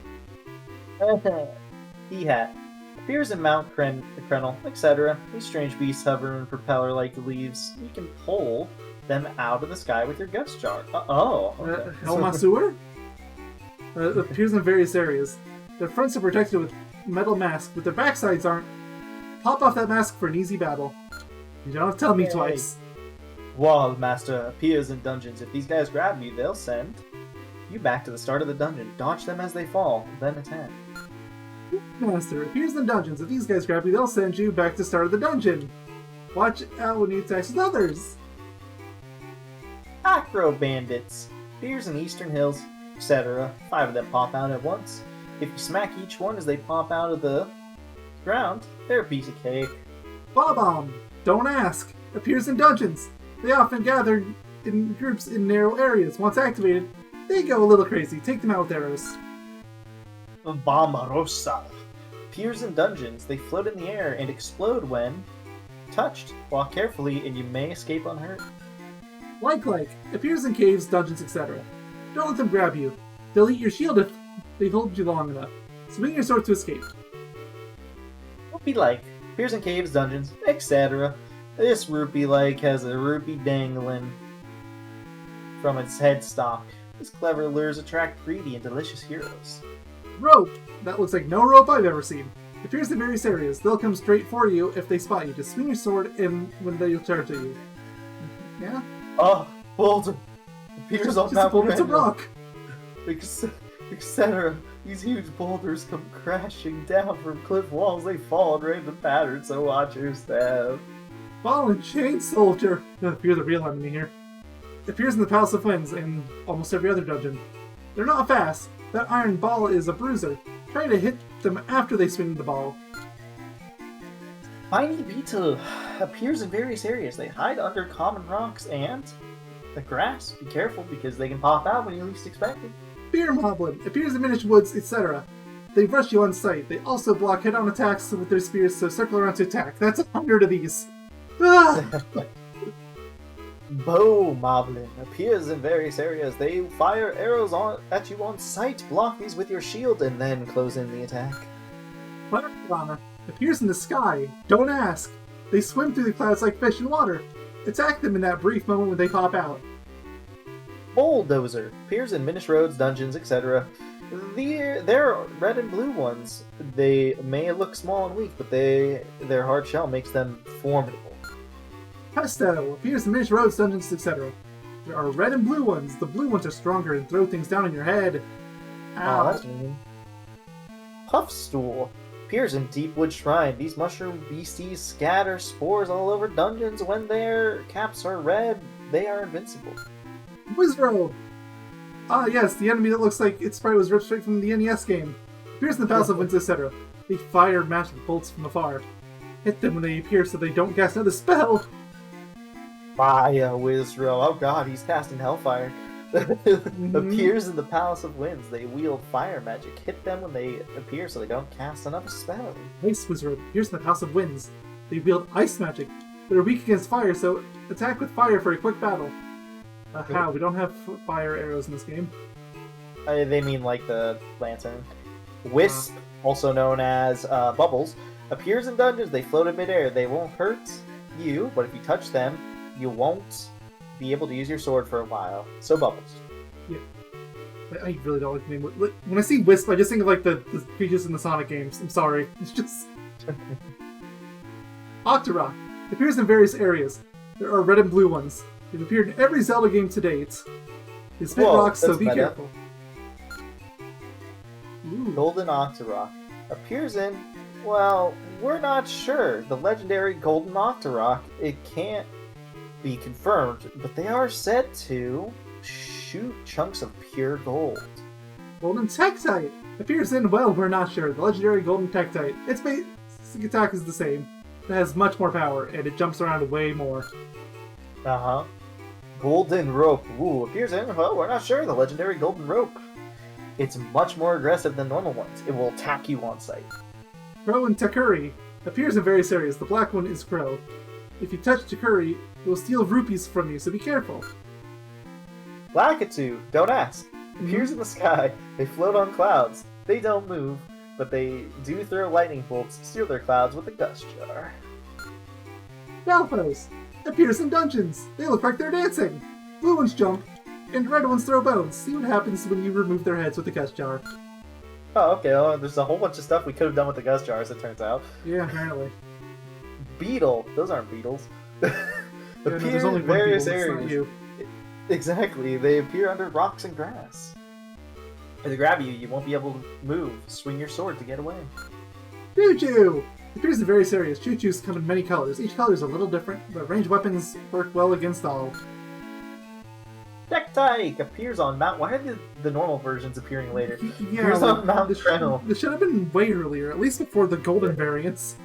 Hat appears in Mount Krenel, etc. These strange beasts hover in propeller-like leaves. You can pull them out of the sky with your gust jar. Okay. Helma appears in various areas. Their fronts are protected with metal masks, but their backsides aren't. Pop off that mask for an easy battle. You don't have to tell me twice. Wall Master appears in dungeons. If these guys grab you, they'll send you back to the start of the dungeon. Dodge them as they fall, then attack. Master appears in dungeons. If these guys grab you, they'll send you back to the start of the dungeon. Watch out when he attacks with others. Acro Bandits appears in Eastern Hills, etc. 5 of them pop out at once. If you smack each one as they pop out of the ground, they're a piece of cake. Bob-omb, don't ask, appears in dungeons. They often gather in groups in narrow areas. Once activated, they go a little crazy. Take them out with arrows. Bombarossa appears in dungeons. They float in the air and explode when touched. Walk carefully and you may escape unhurt. Like, appears in caves, dungeons, etc. Don't let them grab you. They'll eat your shield if they hold you long enough. Swing your sword to escape. Rupee-like appears in caves, dungeons, etc. This rupee-like has a rupee dangling from its headstock. These clever lures attract greedy and delicious heroes. Rope! That looks like no rope I've ever seen. Appears in various areas. They'll come straight for you if they spot you. Just swing your sword and when they'll charge at you. Yeah? Oh, boulder! Appears on Mount It's a rock! Etc. These huge boulders come crashing down from cliff walls. They fall in random patterns, so watch your step. Fallen Chain Soldier! Appears a real enemy here. Appears in the Palace of Winds and almost every other dungeon. They're not fast. That iron ball is a bruiser. Try to hit them after they swing the ball. Tiny Beetle appears in various areas. They hide under common rocks and the grass. Be careful because they can pop out when you least expect it. Beer Moblin appears in Minish woods, etc. They rush you on sight. They also block head-on attacks with their spears, so circle around to attack. That's 100 of these. Ah! Bow Moblin appears in various areas. They fire arrows at you on sight. Block these with your shield and then close in the attack. Fire Piranha appears in the sky. Don't ask. They swim through the clouds like fish in water. Attack them in that brief moment when they pop out. Bulldozer appears in Minish roads, dungeons, etc. They're red and blue ones. They may look small and weak, but their hard shell makes them formidable. Pesto appears in Minish roads, dungeons, etc. There are red and blue ones. The blue ones are stronger and throw things down on your head. Ow. Oh, that's mean. Puffstool appears in Deepwood Shrine. These mushroom beasties scatter spores all over dungeons. When their caps are red, they are invincible. Wizrobe! Ah, yes, the enemy that looks like its sprite was ripped straight from the NES game. Appears in the Palace of Winds, etc. They fire magic bolts from afar. Hit them when they appear so they don't cast another spell. Fire Wizrobe. Oh god, he's casting Hellfire. Appears in the Palace of Winds. They wield fire magic. Hit them when they appear so they don't cast another spell. Ice Wizrobe appears in the Palace of Winds. They wield ice magic. They're weak against fire, so attack with fire for a quick battle. How? We don't have fire arrows in this game. They mean like the lantern. Wisp, also known as Bubbles, appears in dungeons. They float in midair. They won't hurt you, but if you touch them, you won't be able to use your sword for a while. So Bubbles. Yeah. I really don't like the name. When I see Wisp, I just think of like the creatures in the Sonic games. I'm sorry. It's just... Octorok appears in various areas. There are red and blue ones. They've appeared in every Zelda game to date. They spit rocks, so be careful. Ooh. Golden Octorok appears in, well, we're not sure. The legendary Golden Octorok, it can't be confirmed, but they are said to shoot chunks of pure gold. Golden Tektite appears in, well, we're not sure. The legendary Golden Tektite. Its basic attack is the same. It has much more power, and it jumps around way more. Uh-huh. Golden Rope. Ooh, appears in, well, we're not sure. The legendary Golden Rope. It's much more aggressive than normal ones. It will attack you on sight. Crow and Takuri Appears and very serious. The black one is Crow. If you touch Takuri, it will steal rupees from you, so be careful. Lakitu, don't ask. Appears in the sky. They float on clouds. They don't move, but they do throw lightning bolts, steal their clouds with a gust jar. Valpos appears in dungeons. They look like they're dancing. Blue ones jump, and red ones throw bones. See what happens when you remove their heads with the gust jar. Oh, okay. Well, there's a whole bunch of stuff we could have done with the gust jars, it turns out. Yeah, apparently. Beetle. Those aren't beetles. No, there's only one various beetle, it's not areas. you. Exactly. They appear under rocks and grass. If they grab you, you won't be able to move. Swing your sword to get away. Choo-choo! Appears in very serious. Choo-choos come in many colors. Each color is a little different, but ranged weapons work well against all. Deck-Tyke appears on Mount... Why are the normal versions appearing later? Yeah, Appears on Mount this Trennel. This should have been way earlier, at least before the golden variants.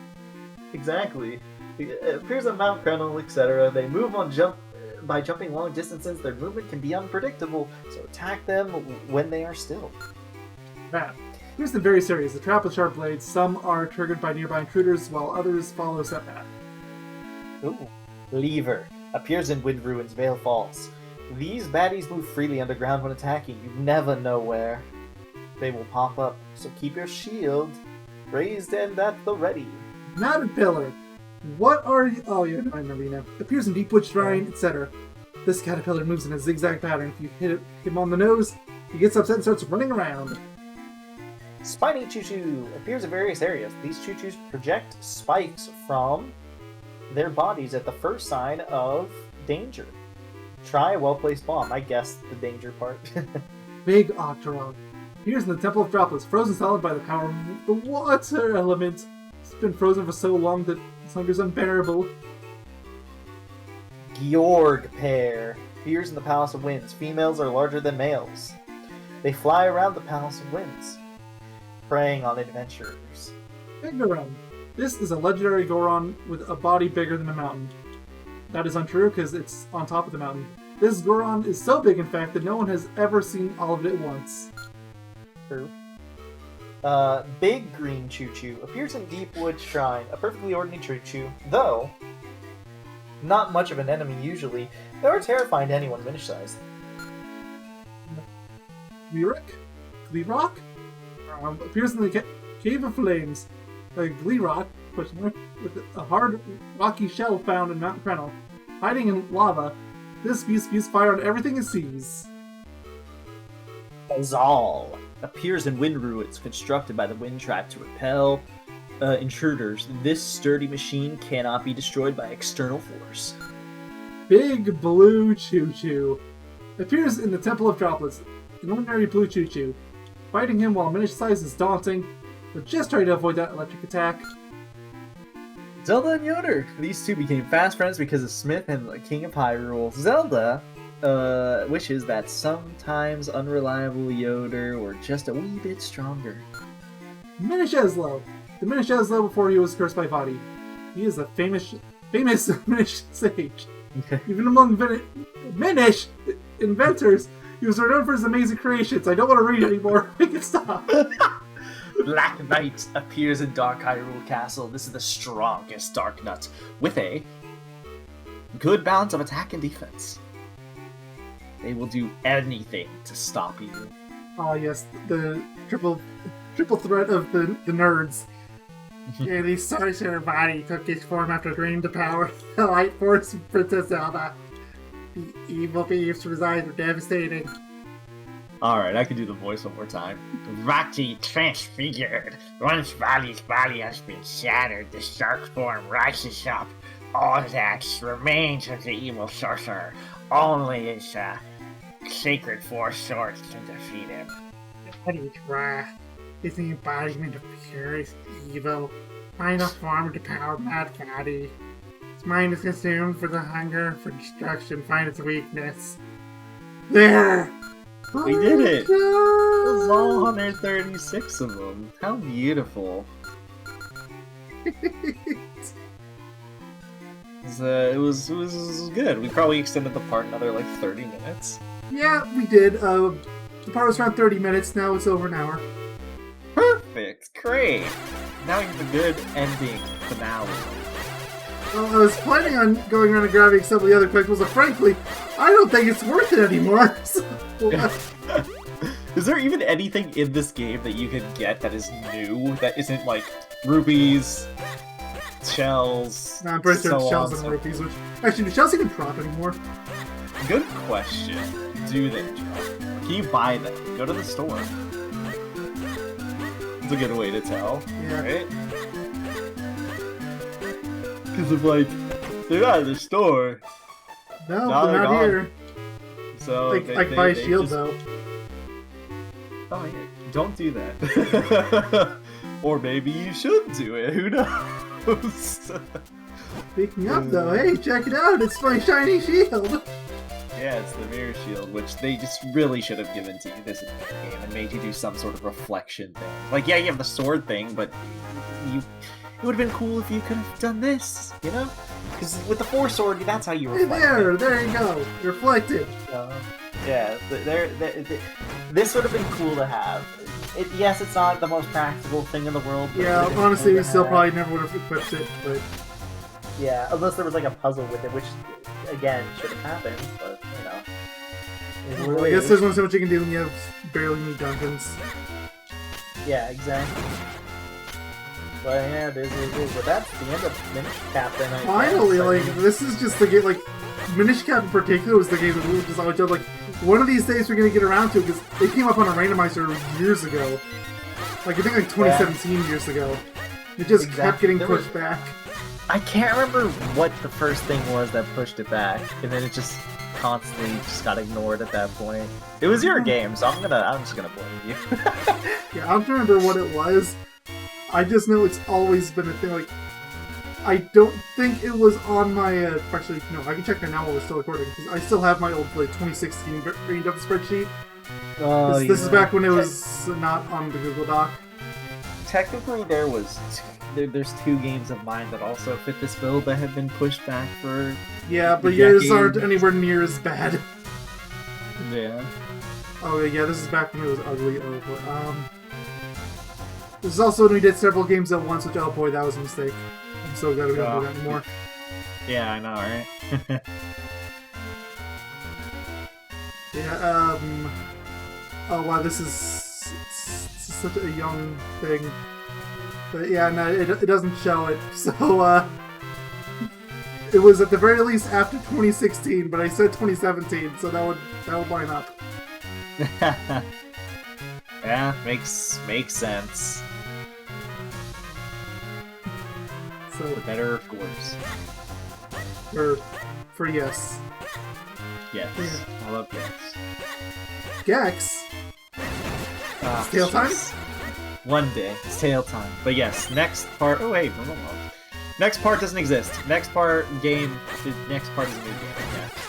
Exactly. It appears on Mount Trennel, etc. They move on by jumping long distances. Their movement can be unpredictable, so attack them when they are still. That. Here's the very serious. The trap with sharp blades. Some are triggered by nearby intruders, while others follow a set path. Ooh. Lever appears in Wind Ruins Vale Falls. These baddies move freely underground when attacking. You never know where they will pop up, so keep your shield raised and at the ready. Mounted Pillar. What are you? Oh, yeah, I remember you now. Appears in Deepwood Shrine, etc. This caterpillar moves in a zigzag pattern. If you hit him on the nose, he gets upset and starts running around. Spiny Choo-Choo appears in various areas. These Choo-Choos project spikes from their bodies at the first sign of danger. Try a well-placed bomb. I guessed the danger part. Big Octorok. Appears in the Temple of Droplets, frozen solid by the power of the water element. It's been frozen for so long that its hunger is unbearable. Georg pair appears in the Palace of Winds. Females are larger than males. They fly around the Palace of Winds, preying on adventurers. Big Goron. This is a legendary Goron with a body bigger than a mountain. That is untrue because it's on top of the mountain. This Goron is so big, in fact, that no one has ever seen all of it at once. True. Big Green Choo-Choo appears in Deepwood Shrine, a perfectly ordinary Choo-Choo, though not much of an enemy usually. They are terrifying to anyone Minish-sized. Gleerock? Appears in the Cave of Flames. A Gleerock, with a hard, rocky shell found in Mount Trennel. Hiding in lava, this beast spews fire on everything it sees. Zal appears in Wind Ruins, constructed by the Wind Tribe to repel intruders. This sturdy machine cannot be destroyed by external force. Big Blue Choo-Choo. Appears in the Temple of Droplets. An ordinary blue Choo-Choo. Fighting him while Minish size is daunting, but just try to avoid that electric attack. Zelda and Yogaidr. These two became fast friends because of Smith and the King of Hyrule. Zelda wishes that sometimes unreliable Yogaidr were just a wee bit stronger. Minish Eslo. The Minish Eslo before he was cursed by Vadi. He is a famous Minish sage. Even among Minish inventors, he was renowned for his amazing creations. I don't want to read anymore. Make it stop. Black Knight appears in Dark Hyrule Castle. This is the strongest Dark Nut, with a good balance of attack and defense. They will do anything to stop you. Ah, yes, the triple threat of the nerds. Yeah, these sorcerer body took his form after draining the power of the Light Force of Princess Zelda. The evil thieves from his eyes were devastating. Alright, I can do the voice one more time. Rati transfigured. Once Vali's body has been shattered, the shark form rises up. All that remains of the evil sorcerer. Only his sacred force swords can defeat him. Vadi's wrath is the embodiment of purest evil. Final form of the power of Mad Vadi. His mind is consumed for the hunger for destruction. Find its weakness. There! We did it! It was all 136 of them. How beautiful. It was good. We probably extended the part another like 30 minutes. Yeah, we did. The part was around 30 minutes, now it's over an hour. Perfect! Great! Now we have a good ending. finale. Well, I was planning on going around and grabbing some of the other collectibles, but frankly, I don't think it's worth it anymore. So, Is there even anything in this game that you can get that is new, that isn't like rubies, shells? nah, I'm pretty sure so it's shells on, and so- rupees, which actually, do shells even drop anymore? Good question. Do they drop? Can you buy them? Go to the store. It's a good way to tell, Yeah. right? Because if like they're not in the store, No, Now they're they're not gone. here. so Like, they, I can they- buy a they shield just- though. Oh yeah, don't do that. Or maybe you should do it. Who knows? Speaking of though, hey, check it out! It's my shiny shield. Yeah, it's the mirror shield, which they just really should have given to you this entire game and made you do some sort of reflection thing. Like, yeah, you have the sword thing, but it would have been cool if you could have done this, you know? Because with the Force Sword, that's how you Hey reflect. there you go. Reflected. Yeah, this would have been cool to have. Yes, it's not the most practical thing in the world. But it Yeah, would've been honestly, cool we to still have. probably never would have equipped it, but Yeah, unless there was like a puzzle with it, which again should have happened, but you know. Is what I it guess is. there's only so much you can do when you have barely any dungeons. Yeah, exactly. But yeah, it is. But that's the end of Minish Captain. I Finally, guess. I like, mean, this is just the game, like, Minish Cap in particular was the game that we just always told, like, one of these days we're gonna get around to it, because they came up on a randomizer years ago. Like, I think like 2017 years ago. It just kept Exactly. getting There pushed was- back. I can't remember what the first thing was that pushed it back, and then it just constantly just got ignored at that point. It was your game, so I'm just gonna blame you. Yeah, I don't remember what it was. I just know it's always been a thing, like, I don't think it was on my, actually, no, I can check right now while we're still recording, because I still have my old, like, 2016 read up spreadsheet. Oh, This is back when it was not on the Google Doc. Technically, there's two games of mine that also fit this build that have been pushed back for... Yeah, but The yours decade. aren't anywhere near as bad. Yeah. Oh yeah, this is back when it was ugly. Oh, but this is also when we did several games at once, which, oh boy, that was a mistake. I'm so glad we don't do that anymore. Yeah, I know, right? Yeah, oh wow, this is such a young thing. But yeah, no, it doesn't show it. So, it was at the very least after 2016, but I said 2017, so that would line up. Yeah, makes sense. So, For better or for worse. for yes. Yes. Yeah. I love yes. Gex? Ah, Tail time? jeez. One day. It's tail time. But yes, next part... Oh wait, no. Next part doesn't exist. Next part game... The next part is a new game.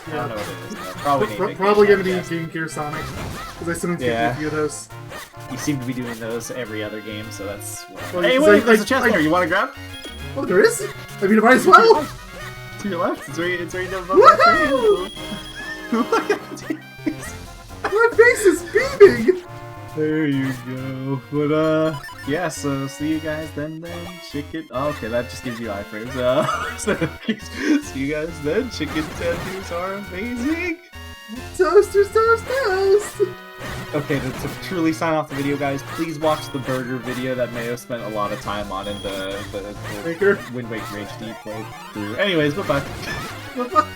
Yeah. I don't know what it is. Though. Probably named Probably gonna be Vacation, I Game Gear Sonic, because I still need to Yeah. get a few of those. guess. You seem to be doing those every other game, so that's... Well, Hey, because wait, I- there's a I- chest I- there. You want to grab? Oh, there is? I mean, might as well! To your left. It's right above Woohoo! Look at these. My face is beaming! There you go. But yeah. So see you guys then. Chicken. Oh, okay, that just gives you iframes. So see you guys then. Chicken tattoos are amazing. Toasters, toast, toast! Okay, to truly sign off the video, guys, please watch the burger video that Mayo spent a lot of time on in the Baker. Wind Waker HD playthrough. Anyways, bye bye.